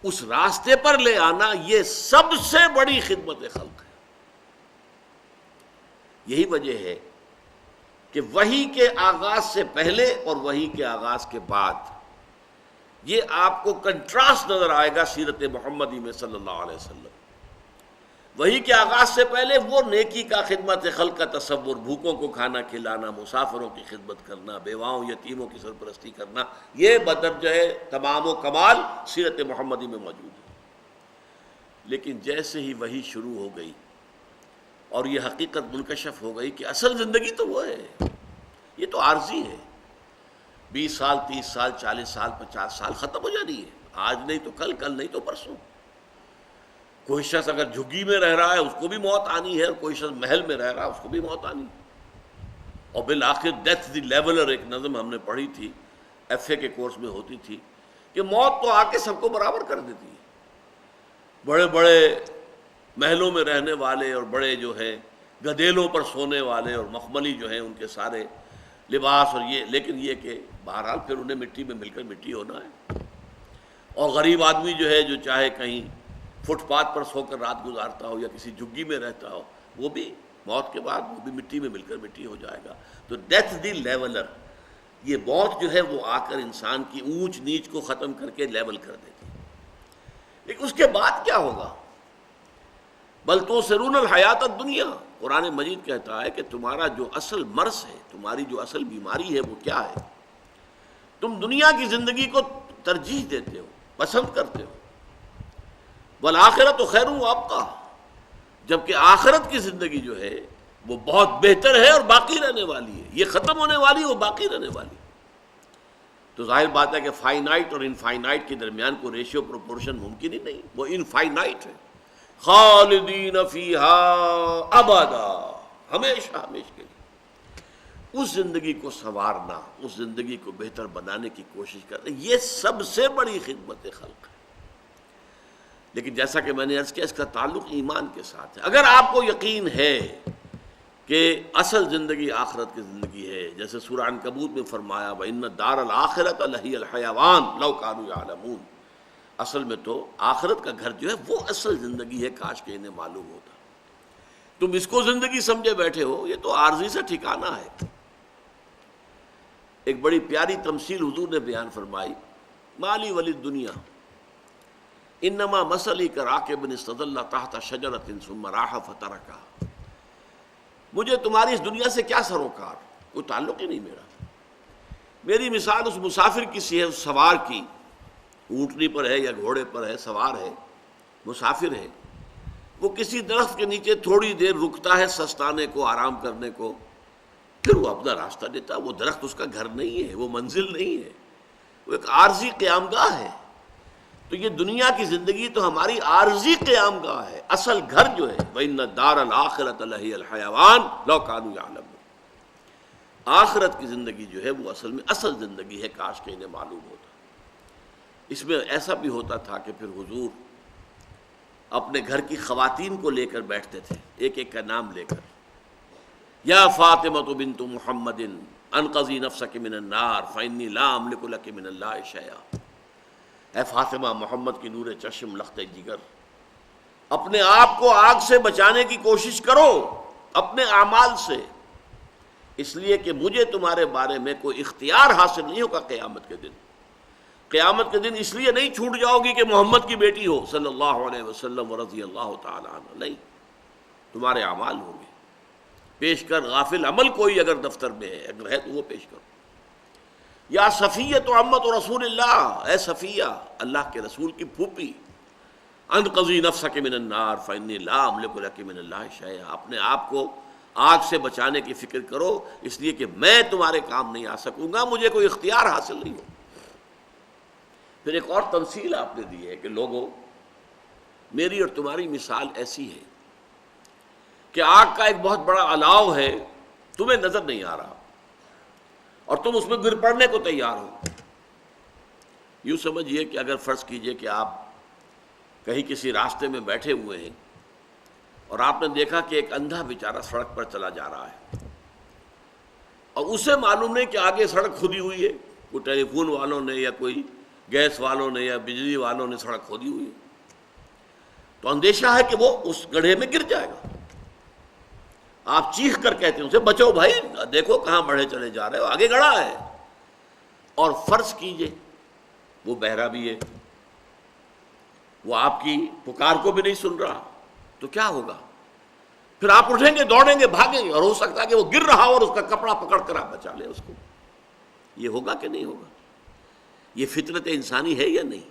اس راستے پر لے آنا، یہ سب سے بڑی خدمت خلق ہے۔ یہی وجہ ہے کہ وحی کے آغاز سے پہلے اور وحی کے آغاز کے بعد یہ آپ کو کنٹراسٹ نظر آئے گا سیرت محمدی میں صلی اللہ علیہ وسلم۔ وحی کے آغاز سے پہلے وہ نیکی کا، خدمت خلق کا تصور، بھوکوں کو کھانا کھلانا، مسافروں کی خدمت کرنا، بیواؤں یتیموں کی سرپرستی کرنا، یہ بدرجہ تمام و کمال سیرت محمدی میں موجود ہے۔ لیکن جیسے ہی وحی شروع ہو گئی اور یہ حقیقت منکشف ہو گئی کہ اصل زندگی تو وہ ہے، یہ تو عارضی ہے، 20 سال 30 سال 40 سال 50 سال ختم ہو جانی ہے، آج نہیں تو کل، کل نہیں تو پرسوں۔ کوئی شخص اگر جھگی میں رہ رہا ہے اس کو بھی موت آنی ہے، اور کوئی شخص محل میں رہ رہا ہے اس کو بھی موت آنی ہے۔ اور بالآخر ڈیتھ دی لیولر ایک نظم ہم نے پڑھی تھی، ایف اے کے کورس میں ہوتی تھی، کہ موت تو آ کے سب کو برابر کر دیتی ہے۔ بڑے بڑے محلوں میں رہنے والے اور بڑے جو ہے گدیلوں پر سونے والے اور مخملی جو ہیں ان کے سارے لباس اور یہ، لیکن یہ کہ بہرحال پھر انہیں مٹی میں مل کر مٹی ہونا ہے۔ اور غریب آدمی جو ہے جو چاہے کہیں فٹ پاتھ پر سو کر رات گزارتا ہو یا کسی جھگی میں رہتا ہو، وہ بھی موت کے بعد وہ بھی مٹی میں مل کر مٹی ہو جائے گا۔ تو ڈیتھ دی لیولر، یہ موت جو ہے وہ آ کر انسان کی اونچ نیچ کو ختم کر کے لیول کر دیتی ہے۔ لیکن اس کے بعد کیا ہوگا؟ بل تؤثرون الحیات الدنیا، قرآن مجید کہتا ہے کہ تمہارا جو اصل مرض ہے، تمہاری جو اصل بیماری ہے وہ کیا ہے؟ تم دنیا کی زندگی کو ترجیح دیتے ہو، پسند کرتے ہو۔ والآخرۃ خیر وابقیٰ، جبکہ آخرت کی زندگی جو ہے وہ بہت بہتر ہے اور باقی رہنے والی ہے، یہ ختم ہونے والی وہ باقی رہنے والی۔ تو ظاہر بات ہے کہ فائنائٹ اور انفائنائٹ کے درمیان کوئی ریشیو پروپورشن ممکن ہی نہیں، وہ انفائنائٹ ہے۔ خالدین فیہا ابدا، ہمیشہ ہمیشہ کے لیے۔ اس زندگی کو سنوارنا، اس زندگی کو بہتر بنانے کی کوشش کرنا، یہ سب سے بڑی خدمت خلق ہے۔ لیکن جیسا کہ میں نے عرض کیا، اس کا تعلق ایمان کے ساتھ ہے۔ اگر آپ کو یقین ہے کہ اصل زندگی آخرت کی زندگی ہے، جیسے سورہ عنکبوت میں فرمایا وَإِنَّ الدَّارَ الْآخِرَةَ لَهِيَ الْحَيَوَانُ لَوْ كَانُوا يَعْلَمُونَ، اصل میں تو آخرت کا گھر جو ہے وہ اصل زندگی ہے، کاش کہ انہیں معلوم ہوتا۔ تم اس کو زندگی سمجھے بیٹھے ہو، یہ تو عارضی سے ٹھکانہ ہے۔ ایک بڑی پیاری تمثیل حضور نے بیان فرمائی، مالی ولی دنیا انما مثلی کراکب استظل تحت شجرۃ ثم راح فترکها، مجھے تمہاری اس دنیا سے کیا سروکار، کوئی تعلق ہی نہیں میرا۔ میری مثال اس مسافر کی سی ہے، اس سوار کی، اونٹنی پر ہے یا گھوڑے پر ہے، سوار ہے، مسافر ہے، وہ کسی درخت کے نیچے تھوڑی دیر رکتا ہے سستانے کو، آرام کرنے کو، پھر وہ اپنا راستہ لیتا۔ وہ درخت اس کا گھر نہیں ہے، وہ منزل نہیں ہے، وہ ایک عارضی قیام گاہ ہے۔ تو یہ دنیا کی زندگی تو ہماری عارضی قیام گاہ ہے، اصل گھر جو ہے وَإِنَّ الدَّارَ الْآخِرَةَ لَهِيَ الْحَيَوَانُ لَوْ كَانُوا يَعْلَمُونَ، آخرت کی زندگی جو ہے وہ اصل میں اصل زندگی ہے، کاش کہ انہیں معلوم ہوتا۔ اس میں ایسا بھی ہوتا تھا کہ پھر حضور اپنے گھر کی خواتین کو لے کر بیٹھتے تھے، ایک ایک کا نام لے کر، یا فاطمۃ بنت محمد انقذی نفسک من النار فانی لا املک لک من اللہ شیئا، اے فاطمہ، محمد کی نور چشم لخت جگر، اپنے آپ کو آگ سے بچانے کی کوشش کرو اپنے اعمال سے، اس لیے کہ مجھے تمہارے بارے میں کوئی اختیار حاصل نہیں ہوگا قیامت کے دن۔ قیامت کے دن اس لیے نہیں چھوٹ جاؤ گی کہ محمد کی بیٹی ہو صلی اللہ علیہ وسلم ورضی اللہ تعالی عنہ، نہیں، تمہارے اعمال ہوں گے۔ پیش کر غافل عمل کوئی اگر دفتر میں ہے، اگر ہے تو وہ پیش کرو۔ یا صفیۃ عمت رسول اللہ، اے صفیہ، اللہ کے رسول کی پھوپھی، انقذی نفسک من النار فانی لا املک لک من اللہ شیئا، اپنے آپ کو آگ سے بچانے کی فکر کرو، اس لیے کہ میں تمہارے کام نہیں آ سکوں گا، مجھے کوئی اختیار حاصل نہیں ہو۔ پھر ایک اور تمثیل آپ نے دی ہے کہ لوگوں، میری اور تمہاری مثال ایسی ہے کہ آگ کا ایک بہت بڑا الاؤ ہے، تمہیں نظر نہیں آ رہا اور تم اس میں گر پڑنے کو تیار ہو۔ یوں سمجھیے کہ اگر فرض کیجئے کہ آپ کہیں کسی راستے میں بیٹھے ہوئے ہیں اور آپ نے دیکھا کہ ایک اندھا بیچارہ سڑک پر چلا جا رہا ہے اور اسے معلوم نہیں کہ آگے سڑک کھودی ہوئی ہے، کوئی ٹیلی فون والوں نے یا کوئی گیس والوں نے یا بجلی والوں نے سڑک کھودی ہوئی ہے، تو اندیشہ ہے کہ وہ اس گڑھے میں گر جائے گا۔ آپ چیخ کر کہتے ہیں اسے بچو بھائی، دیکھو کہاں بڑھے چلے جا رہے ہو، آگے گڑھا ہے۔ اور فرض کیجئے وہ بہرا بھی ہے، وہ آپ کی پکار کو بھی نہیں سن رہا، تو کیا ہوگا؟ پھر آپ اٹھیں گے، دوڑیں گے، بھاگیں گے، اور ہو سکتا ہے کہ وہ گر رہا ہو اور اس کا کپڑا پکڑ کر آپ بچا لیں اس کو۔ یہ ہوگا کہ نہیں ہوگا؟ یہ فطرت انسانی ہے یا نہیں؟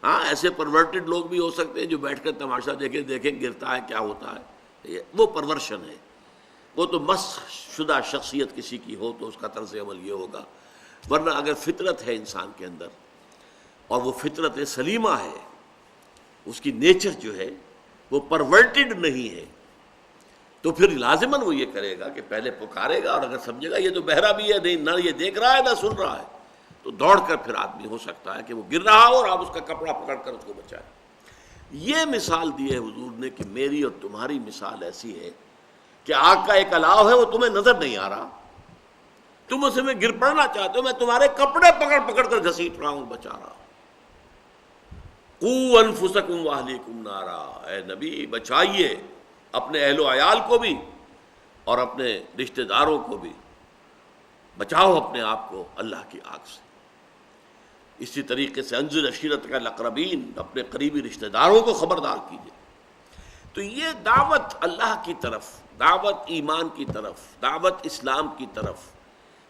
ہاں، ایسے پرورٹڈ لوگ بھی ہو سکتے ہیں جو بیٹھ کر تماشا دیکھیں گرتا ہے کیا ہوتا ہے، وہ پرورشن ہے، وہ تو مسخ شدہ شخصیت کسی کی ہو تو اس کا طرز عمل یہ ہوگا۔ ورنہ اگر فطرت ہے انسان کے اندر اور وہ فطرت سلیمہ ہے، اس کی نیچر جو ہے وہ پرورٹڈ نہیں ہے، تو پھر لازماً وہ یہ کرے گا کہ پہلے پکارے گا، اور اگر سمجھے گا یہ تو بہرا بھی ہے، نہیں نہ یہ دیکھ رہا ہے نہ سن رہا ہے، تو دوڑ کر پھر آدمی ہو سکتا ہے کہ وہ گر رہا ہو اور آپ اس کا کپڑا پکڑ کر اس کو بچائیں۔ یہ مثال دی ہے حضور نے کہ میری اور تمہاری مثال ایسی ہے کہ آگ کا ایک الاؤ ہے، وہ تمہیں نظر نہیں آ رہا، تم اسے میں گر پڑنا چاہتے ہو، میں تمہارے کپڑے پکڑ پکڑ کر گھسیٹ رہا ہوں، بچا رہا ہوں۔ قُوا أَنفُسَكُمْ وَأَهْلِيكُمْ نَارًا، اے نبی بچائیے اپنے اہل و عیال کو بھی اور اپنے رشتہ داروں کو بھی، بچاؤ اپنے آپ کو اللہ کی آگ سے۔ اسی طریقے سے انذر عشیرتک الاقربین، اپنے قریبی رشتہ داروں کو خبردار کیجیے۔ تو یہ دعوت اللہ کی طرف، دعوت ایمان کی طرف، دعوت اسلام کی طرف،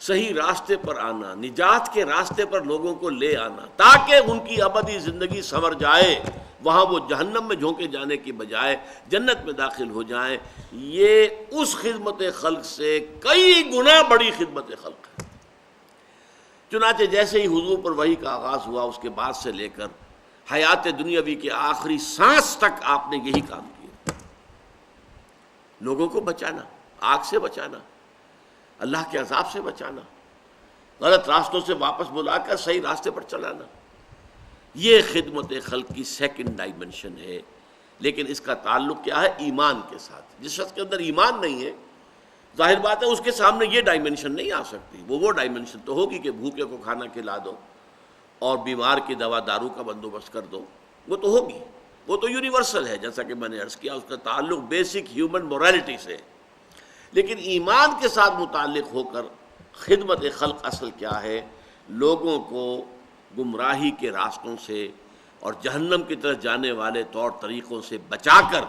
صحیح راستے پر آنا، نجات کے راستے پر لوگوں کو لے آنا تاکہ ان کی ابدی زندگی سنور جائے، وہاں وہ جہنم میں جھونکے جانے کی بجائے جنت میں داخل ہو جائیں، یہ اس خدمت خلق سے کئی گنا بڑی خدمت خلق ہے۔ چنانچہ جیسے ہی حضور پر وحی کا آغاز ہوا، اس کے بعد سے لے کر حیات دنیاوی کے آخری سانس تک آپ نے یہی کام کیا، لوگوں کو بچانا، آگ سے بچانا، اللہ کے عذاب سے بچانا، غلط راستوں سے واپس بلا کر صحیح راستے پر چلانا۔ یہ خدمت خلق کی سیکنڈ ڈائمنشن ہے، لیکن اس کا تعلق کیا ہے؟ ایمان کے ساتھ۔ جس شخص کے اندر ایمان نہیں ہے، ظاہر بات ہے اس کے سامنے یہ ڈائمنشن نہیں آ سکتی۔ وہ ڈائمنشن تو ہوگی کہ بھوکے کو کھانا کھلا دو اور بیمار کی دوا دارو کا بندوبست کر دو، وہ تو ہوگی، وہ تو یونیورسل ہے، جیسا کہ میں نے عرض کیا، اس کا تعلق بیسک ہیومن مورالٹی سے۔ لیکن ایمان کے ساتھ متعلق ہو کر خدمت خلق اصل کیا ہے؟ لوگوں کو گمراہی کے راستوں سے اور جہنم کی طرف جانے والے طور طریقوں سے بچا کر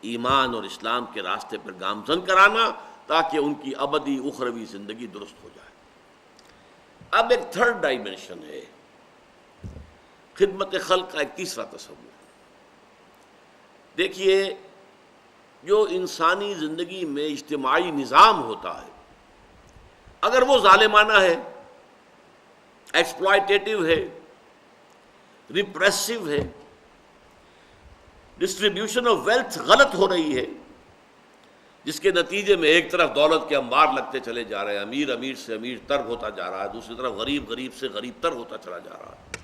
ایمان اور اسلام کے راستے پر گامزن کرانا تاکہ ان کی ابدی اخروی زندگی درست ہو جائے۔ اب ایک تھرڈ ڈائمنشن ہے خدمت خلق کا، ایک تیسرا تصور۔ دیکھیے، جو انسانی زندگی میں اجتماعی نظام ہوتا ہے، اگر وہ ظالمانہ ہے، ایکسپلائٹیٹو ہے، ریپریسو ہے، ڈسٹریبیوشن آف ویلتھ غلط ہو رہی ہے، جس کے نتیجے میں ایک طرف دولت کے انبار لگتے چلے جا رہے ہیں، امیر امیر سے امیر تر ہوتا جا رہا ہے، دوسری طرف غریب غریب سے غریب تر ہوتا چلا جا رہا ہے۔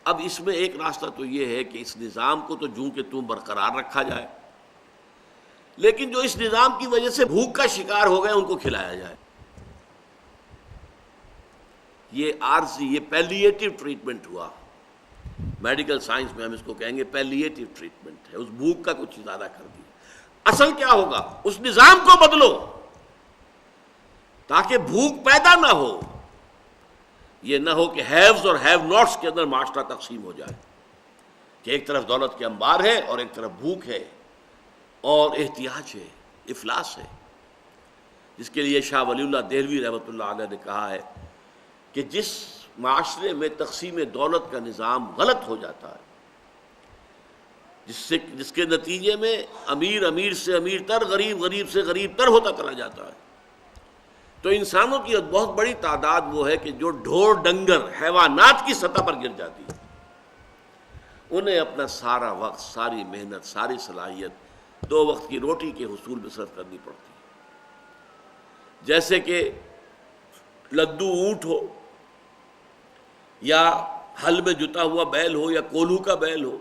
اب اس میں ایک راستہ تو یہ ہے کہ اس نظام کو تو جوں کہ توں برقرار رکھا جائے، لیکن جو اس نظام کی وجہ سے بھوک کا شکار ہو گئے ان کو کھلایا جائے۔ یہ عارضی، یہ پیلیٹیو ٹریٹمنٹ ہوا، میڈیکل سائنس میں ہم اس کو کہیں گے پیلیٹیو ٹریٹمنٹ ہے، اس بھوک کا کچھ زیادہ کر دیا۔ اصل کیا ہوگا؟ اس نظام کو بدلو تاکہ بھوک پیدا نہ ہو، یہ نہ ہو کہ ہیوز اور ہیو ناٹس کے اندر معاشرہ تقسیم ہو جائے، کہ ایک طرف دولت کے انبار ہے اور ایک طرف بھوک ہے اور احتیاج ہے، افلاس ہے، جس کے لیے شاہ ولی اللہ دہلوی رحمۃ اللہ علیہ نے کہا ہے کہ جس معاشرے میں تقسیم دولت کا نظام غلط ہو جاتا ہے، جس کے نتیجے میں امیر امیر سے امیر تر، غریب غریب سے غریب تر ہوتا چلا جاتا ہے۔ تو انسانوں کی بہت بڑی تعداد وہ ہے کہ جو ڈھور ڈنگر حیوانات کی سطح پر گر جاتی ہے، انہیں اپنا سارا وقت، ساری محنت، ساری صلاحیت 2 وقت کی روٹی کے حصول میں صرف کرنی پڑتی ہے۔ جیسے کہ لدو اونٹ ہو یا ہل میں جتا ہوا بیل ہو یا کولہو کا بیل ہو،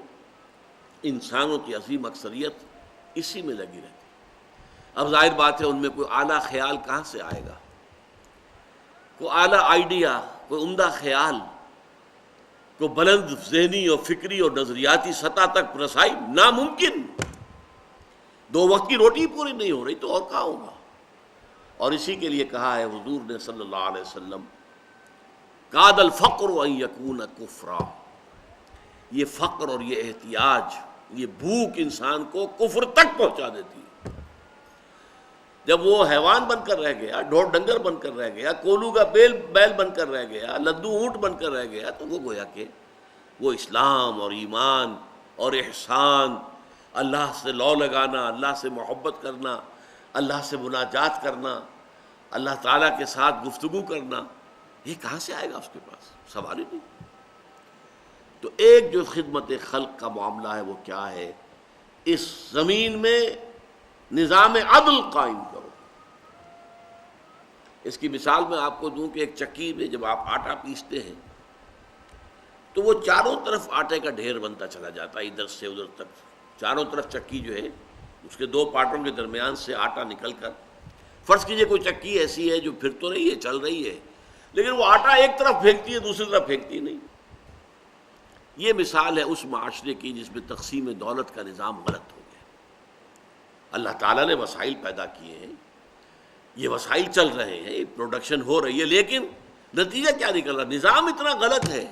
انسانوں کی عظیم اکثریت اسی میں لگی رہتی ہے۔ اب ظاہر بات ہے ان میں کوئی اعلیٰ خیال کہاں سے آئے گا، کوئی اعلیٰ آئیڈیا، کوئی عمدہ خیال، کوئی بلند ذہنی اور فکری اور نظریاتی سطح تک رسائی ناممکن۔ 2 وقت کی روٹی پوری نہیں ہو رہی تو اور کہاں ہوگا۔ اور اسی کے لیے کہا ہے حضور نے صلی اللہ علیہ وسلم، کاد الفقر ان یکون کفرا، یہ فقر اور یہ احتیاج، یہ بھوک انسان کو کفر تک پہنچا دیتی ہے۔ جب وہ حیوان بن کر رہ گیا، ڈھور ڈنگر بن کر رہ گیا، کولو کا بیل بن کر رہ گیا، لدو اونٹ بن کر رہ گیا، تو وہ گویا کہ وہ اسلام اور ایمان اور احسان، اللہ سے لو لگانا، اللہ سے محبت کرنا، اللہ سے مناجات کرنا، اللہ تعالیٰ کے ساتھ گفتگو کرنا، یہ کہاں سے آئے گا اس کے پاس؟ سوال ہی نہیں۔ تو ایک جو خدمت خلق کا معاملہ ہے وہ کیا ہے؟ اس زمین میں نظام عدل قائم کرو۔ اس کی مثال میں آپ کو دوں کہ ایک چکی میں جب آپ آٹا پیستے ہیں تو وہ چاروں طرف آٹے کا ڈھیر بنتا چلا جاتا ہے، ادھر سے ادھر تک، چاروں طرف چکی جو ہے اس کے 2 پارٹوں کے درمیان سے آٹا نکل کر، فرض کیجئے کوئی چکی ایسی ہے جو پھر تو رہی ہے، چل رہی ہے، لیکن وہ آٹا ایک طرف پھینکتی ہے، دوسری طرف پھینکتی نہیں۔ یہ مثال ہے اس معاشرے کی جس میں تقسیم دولت کا نظام غلط ہو گیا۔ اللہ تعالیٰ نے وسائل پیدا کیے ہیں، یہ وسائل چل رہے ہیں، پروڈکشن ہو رہی ہے، لیکن نتیجہ کیا نکل رہا؟ نظام اتنا غلط ہے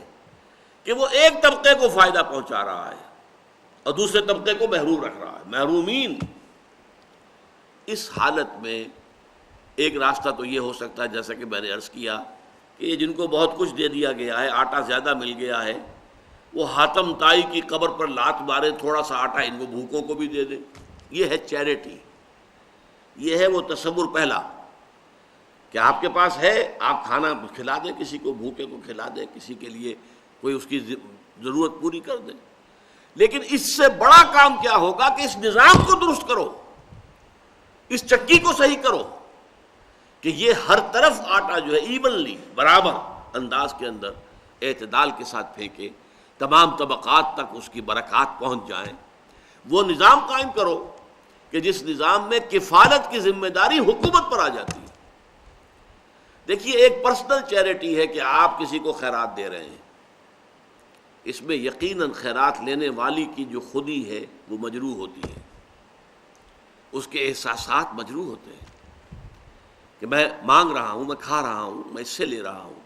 کہ وہ ایک طبقے کو فائدہ پہنچا رہا ہے اور دوسرے طبقے کو محروم رکھ رہا ہے، محرومین۔ اس حالت میں ایک راستہ تو یہ ہو سکتا ہے، جیسا کہ میں نے عرض کیا، کہ جن کو بہت کچھ دے دیا گیا ہے، آٹا زیادہ مل گیا ہے، وہ حاتم طائی کی قبر پر لات مارے، تھوڑا سا آٹا ان کو بھوکوں کو بھی دے دے۔ یہ ہے چیریٹی، یہ ہے وہ تصور پہلا کہ آپ کے پاس ہے، آپ کھانا کھلا دیں، کسی کو بھوکے کو کھلا دیں، کسی کے لیے کوئی اس کی ضرورت پوری کر دیں۔ لیکن اس سے بڑا کام کیا ہوگا کہ اس نظام کو درست کرو، اس چکی کو صحیح کرو کہ یہ ہر طرف آٹا جو ہے ایونلی، برابر انداز کے اندر اعتدال کے ساتھ پھینکے، تمام طبقات تک اس کی برکات پہنچ جائیں۔ وہ نظام قائم کرو کہ جس نظام میں کفالت کی ذمہ داری حکومت پر آ جاتی ہے۔ دیکھیے، ایک پرسنل چیریٹی ہے کہ آپ کسی کو خیرات دے رہے ہیں، اس میں یقیناً خیرات لینے والی کی جو خودی ہے وہ مجروح ہوتی ہے، اس کے احساسات مجروح ہوتے ہیں کہ میں مانگ رہا ہوں، میں کھا رہا ہوں، میں اس سے لے رہا ہوں۔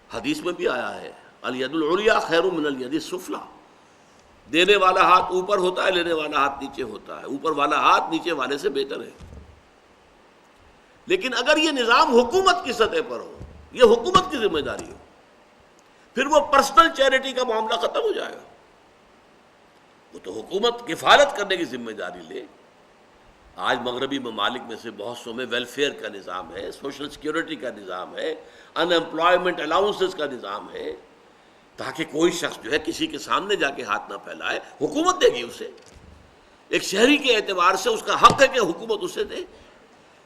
حدیث میں بھی آیا ہے، الید العلیٰ خیر من الید السفلیٰ، دینے والا ہاتھ اوپر ہوتا ہے، لینے والا ہاتھ نیچے ہوتا ہے، اوپر والا ہاتھ نیچے والے سے بہتر ہے۔ لیکن اگر یہ نظام حکومت کی سطح پر ہو، یہ حکومت کی ذمہ داری ہو، پھر وہ پرسنل چیریٹی کا معاملہ ختم ہو جائے گا۔ وہ تو حکومت کفالت کرنے کی ذمہ داری لے۔ آج مغربی ممالک میں سے بہت سو میں ویلفیئر کا نظام ہے، سوشل سیکیورٹی کا نظام ہے، ان امپلائمنٹ الاؤنسز کا نظام ہے، تاکہ کوئی شخص جو ہے کسی کے سامنے جا کے ہاتھ نہ پھیلائے، حکومت دے گی اسے۔ ایک شہری کے اعتبار سے اس کا حق ہے کہ حکومت اسے دے،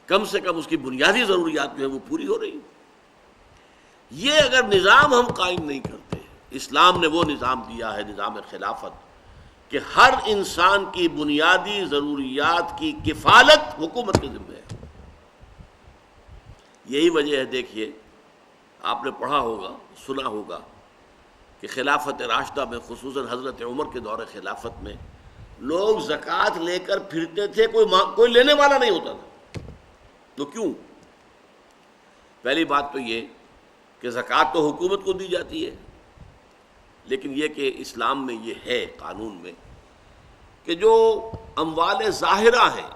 کم سے کم اس کی بنیادی ضروریات جو ہے وہ پوری ہو رہی۔ یہ اگر نظام ہم قائم نہیں کرتے، اسلام نے وہ نظام دیا ہے، نظام خلافت، کہ ہر انسان کی بنیادی ضروریات کی کفالت حکومت کے ذمہ ہے۔ یہی وجہ ہے، دیکھیے آپ نے پڑھا ہوگا، سنا ہوگا کہ خلافت راشدہ میں، خصوصاً حضرت عمر کے دور خلافت میں، لوگ زکوٰۃ لے کر پھرتے تھے، کوئی لینے والا نہیں ہوتا تھا۔ تو کیوں؟ پہلی بات تو یہ کہ زکوٰۃ تو حکومت کو دی جاتی ہے، لیکن یہ کہ اسلام میں یہ ہے قانون میں کہ جو اموال ظاہرہ ہیں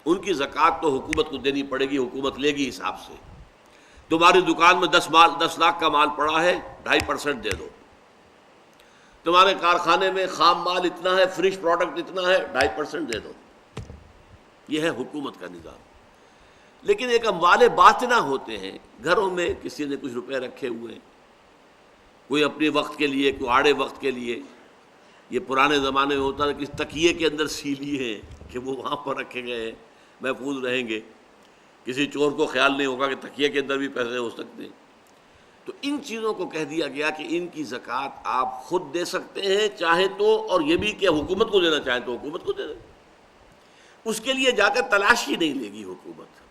ان کی زکوٰۃ تو حکومت کو دینی پڑے گی، حکومت لے گی حساب سے۔ تمہاری دکان میں 10 لاکھ کا مال پڑا ہے، 2.5% دے دو۔ تمہارے کارخانے میں خام مال اتنا ہے، فنش پروڈکٹ اتنا ہے، 2.5% دے دو۔ یہ ہے حکومت کا نظام۔ لیکن ایک اموال باطنہ ہوتے ہیں، گھروں میں کسی نے کچھ روپے رکھے ہوئے ہیں، کوئی اپنے وقت کے لیے، کوئی آڑے وقت کے لیے۔ یہ پرانے زمانے میں ہوتا تھا کہ تکیے کے اندر سی لیے ہیں کہ وہ وہاں پر رکھے گئے ہیں، محفوظ رہیں گے، کسی چور کو خیال نہیں ہوگا کہ تکیے کے اندر بھی پیسے ہو سکتے ہیں۔ تو ان چیزوں کو کہہ دیا گیا کہ ان کی زکوٰۃ آپ خود دے سکتے ہیں چاہے تو، اور یہ بھی کہ حکومت کو دینا چاہیں تو حکومت کو دے دیں۔ اس کے لیے جا کر تلاشی نہیں لے گی حکومت،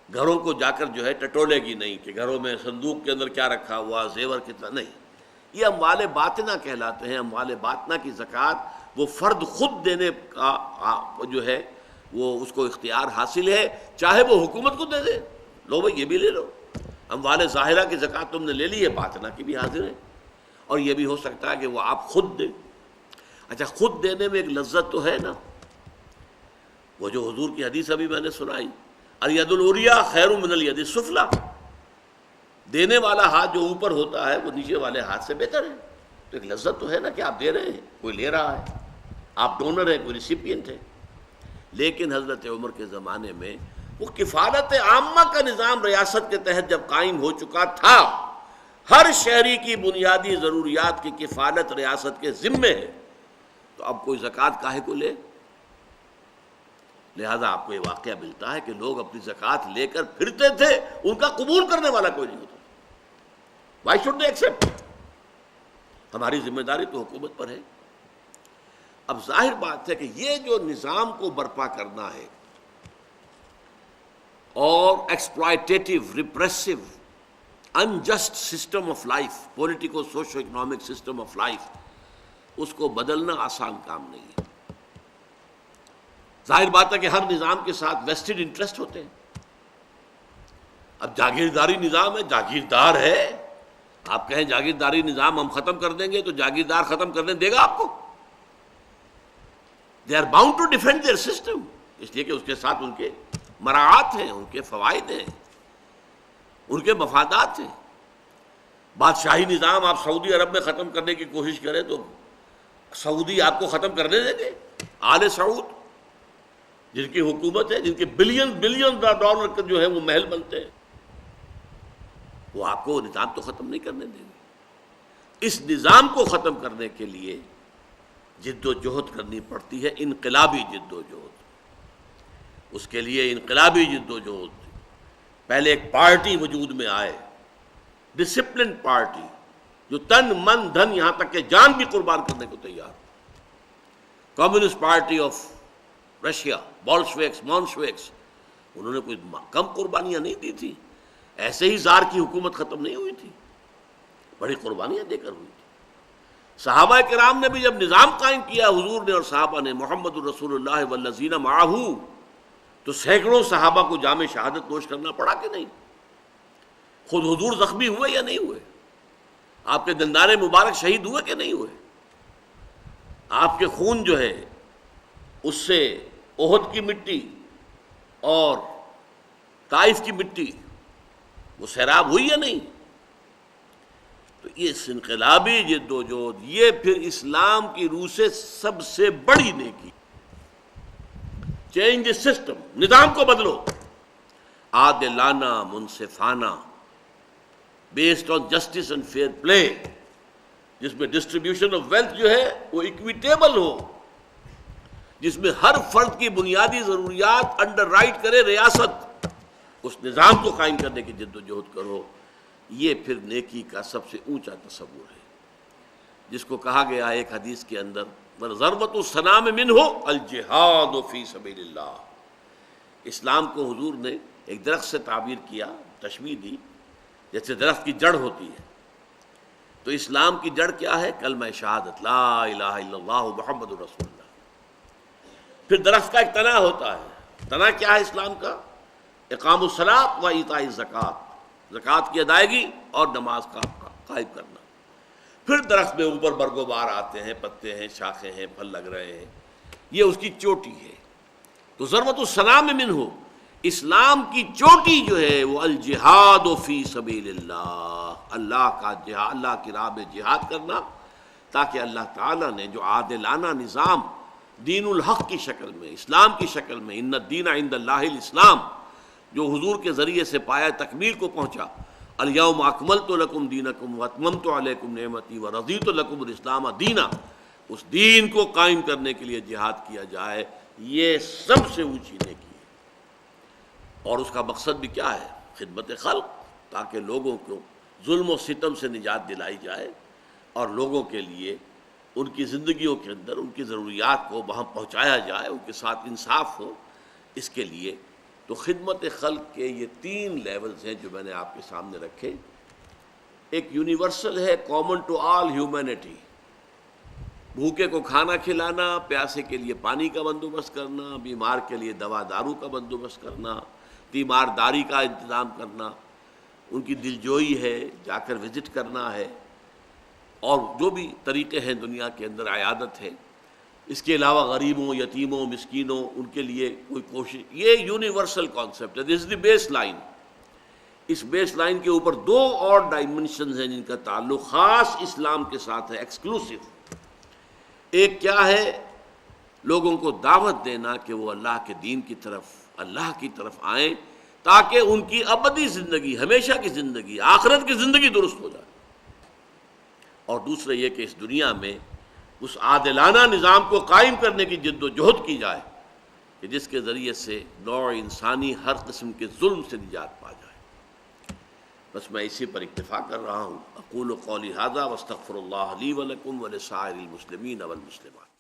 گھروں کو جا کر جو ہے ٹٹولے گی نہیں کہ گھروں میں صندوق کے اندر کیا رکھا ہوا، زیور کتنا، نہیں۔ یہ اموال باطنہ کہلاتے ہیں۔ اموال باطنہ کی زکوٰۃ وہ فرد خود دینے کا جو ہے وہ اس کو اختیار حاصل ہے، چاہے وہ حکومت کو دے دے، لو بھائی یہ بھی لے لو۔ اموال ظاہرہ کی زکوٰۃ تم نے لے لی ہے، باطنہ کی بھی حاضر ہے، اور یہ بھی ہو سکتا ہے کہ وہ آپ خود دیں۔ اچھا، خود دینے میں ایک لذت تو ہے نا، وہ جو حضور کی حدیث ابھی میں نے سنائی، الید العلیٰ خیر من الید السفلیٰ، دینے والا ہاتھ جو اوپر ہوتا ہے وہ نیچے والے ہاتھ سے بہتر ہے۔ تو ایک لذت تو ہے نا کہ آپ دے رہے ہیں، کوئی لے رہا ہے، آپ ڈونر ہیں، کوئی ریسیپینٹ ہے۔ لیکن حضرت عمر کے زمانے میں وہ کفالت عامہ کا نظام ریاست کے تحت جب قائم ہو چکا تھا، ہر شہری کی بنیادی ضروریات کی کفالت ریاست کے ذمے ہے، تو اب کوئی زکوٰۃ کاہے کو لے؟ لہذا آپ کو یہ واقعہ ملتا ہے کہ لوگ اپنی زکوٰۃ لے کر پھرتے تھے، ان کا قبول کرنے والا کوئی نہیں ہوتا۔ Why should they accept? ہماری ذمہ داری تو حکومت پر ہے۔ اب ظاہر بات ہے کہ یہ جو نظام کو برپا کرنا ہے اور exploitative, repressive, unjust system of life, politico socio economic system of life, اس کو بدلنا آسان کام نہیں ہے۔ ظاہر بات ہے کہ ہر نظام کے ساتھ ویسٹڈ انٹرسٹ ہوتے ہیں۔ اب جاگیرداری نظام ہے، جاگیردار ہے، آپ کہیں جاگیرداری نظام ہم ختم کر دیں گے تو جاگیردار ختم کرنے دے گا آپ کو؟ They are bound to defend their system, اس لیے کہ اس کے ساتھ ان کے مراعات ہیں، ان کے فوائد ہیں، ان کے مفادات ہیں۔ بادشاہی نظام آپ سعودی عرب میں ختم کرنے کی کوشش کریں تو سعودی آپ کو ختم کرنے دیں گے؟ آل سعود جن کی حکومت ہے، جن کے بلین ڈالر کا جو ہے وہ محل بنتے ہیں، وہ آپ کو نظام تو ختم نہیں کرنے دیں گے۔ اس نظام کو ختم کرنے کے لیے جد و جہد کرنی پڑتی ہے، انقلابی جد و جہد۔ اس کے لیے انقلابی جد و جہد، پہلے ایک پارٹی وجود میں آئے، ڈسپلن پارٹی، جو تن من دھن یہاں تک کہ جان بھی قربان کرنے کو تیار۔ کمیونسٹ پارٹی آف رشیا، بولشویکس، مونشویکس، انہوں نے کوئی کم قربانیاں نہیں دی تھی، ایسے ہی زار کی حکومت ختم نہیں ہوئی تھی، بڑی قربانیاں دے کر ہوئی تھی۔ صحابہ کرام نے بھی جب نظام قائم کیا حضور نے اور صحابہ نے، محمد الرسول اللہ والذین معہ، تو سینکڑوں صحابہ کو جام شہادت نوش کرنا پڑا کہ نہیں؟ خود حضور زخمی ہوئے یا نہیں ہوئے؟ آپ کے دندان مبارک شہید ہوئے کہ نہیں ہوئے؟ آپ کے خون جو ہے اس سے احد کی مٹی اور طائف کی مٹی وہ سیراب ہوئی یا نہیں؟ تو یہ انقلابی جد و جہد، یہ پھر اسلام کی روح سے سب سے بڑی نیکی۔ چینج دی سسٹم، نظام کو بدلو، عادلانہ، منصفانہ، based on justice and fair play, جس میں ڈسٹریبیوشن آف ویلتھ جو ہے وہ اکویٹیبل ہو، جس میں ہر فرد کی بنیادی ضروریات انڈر رائٹ کرے ریاست، اس نظام کو قائم کرنے کی جد و جہد کرو۔ یہ پھر نیکی کا سب سے اونچا تصور ہے، جس کو کہا گیا ایک حدیث کے اندر، ضربۃ السنام منہ الجہاد فی سبیل اللہ۔ اسلام کو حضور نے ایک درخت سے تعبیر کیا، تشبیہ دی، جیسے درخت کی جڑ ہوتی ہے، تو اسلام کی جڑ کیا ہے؟ کلمہ شہادت، لا الہ الا اللہ محمد رسول اللہ۔ پھر درخت کا ایک تنا ہوتا ہے، تنا کیا ہے اسلام کا؟ اقام الصلاۃ و ایتاء الزکوٰۃ، زکوٰۃ کی ادائیگی اور نماز کا قائم کرنا۔ پھر درخت میں اوپر برگ و بار آتے ہیں، پتے ہیں، شاخیں ہیں، پھل لگ رہے ہیں، یہ اس کی چوٹی ہے۔ تو ضربۃ السلام منہ، اسلام کی چوٹی جو ہے وہ الجہاد فی سبیل اللہ، اللہ کا جہاد، اللہ کی راہ میں جہاد کرنا، تاکہ اللہ تعالیٰ نے جو عادلانہ نظام دین الحق کی شکل میں، اسلام کی شکل میں، ان الدین عند اللہ الاسلام، جو حضور کے ذریعے سے پایہ تکمیل کو پہنچا، الیوم اکملت لکم دینکم واتممت علیکم نعمتی ورضیت لکم الاسلام دینا، اس دین کو قائم کرنے کے لیے جہاد کیا جائے، یہ سب سے اونچی نیکی ہے۔ اور اس کا مقصد بھی کیا ہے؟ خدمت خلق، تاکہ لوگوں کو ظلم و ستم سے نجات دلائی جائے اور لوگوں کے لیے ان کی زندگیوں کے اندر ان کی ضروریات کو وہاں پہنچایا جائے، ان کے ساتھ انصاف ہو۔ اس کے لیے تو خدمت خلق کے یہ 3 لیولز ہیں جو میں نے آپ کے سامنے رکھے۔ ایک یونیورسل ہے، کامن ٹو آل ہیومینٹی، بھوکے کو کھانا کھلانا، پیاسے کے لیے پانی کا بندوبست کرنا، بیمار کے لیے دوا دارو کا بندوبست کرنا، تیمارداری کا انتظام کرنا، ان کی دلجوئی ہے، جا کر وزٹ کرنا ہے، اور جو بھی طریقے ہیں دنیا کے اندر عیادت ہے۔ اس کے علاوہ غریبوں، یتیموں، مسکینوں، ان کے لیے کوئی کوشش، یہ یونیورسل کانسیپٹ ہے، دس از دی بیس لائن۔ اس بیس لائن کے اوپر 2 اور ڈائمنشنز ہیں جن کا تعلق خاص اسلام کے ساتھ ہے، ایکسکلوسیو۔ ایک کیا ہے؟ لوگوں کو دعوت دینا کہ وہ اللہ کے دین کی طرف، اللہ کی طرف آئیں تاکہ ان کی ابدی زندگی، ہمیشہ کی زندگی، آخرت کی زندگی درست ہو جائے۔ اور دوسرے یہ کہ اس دنیا میں اس عادلانہ نظام کو قائم کرنے کی جد و جہد کی جائے کہ جس کے ذریعے سے نوع انسانی ہر قسم کے ظلم سے نجات پا جائے۔ بس میں اسی پر اکتفا کر رہا ہوں۔ اقول قولی ھذا واستغفر اللہ لی ولکم ولسائر المسلمین والمسلمات۔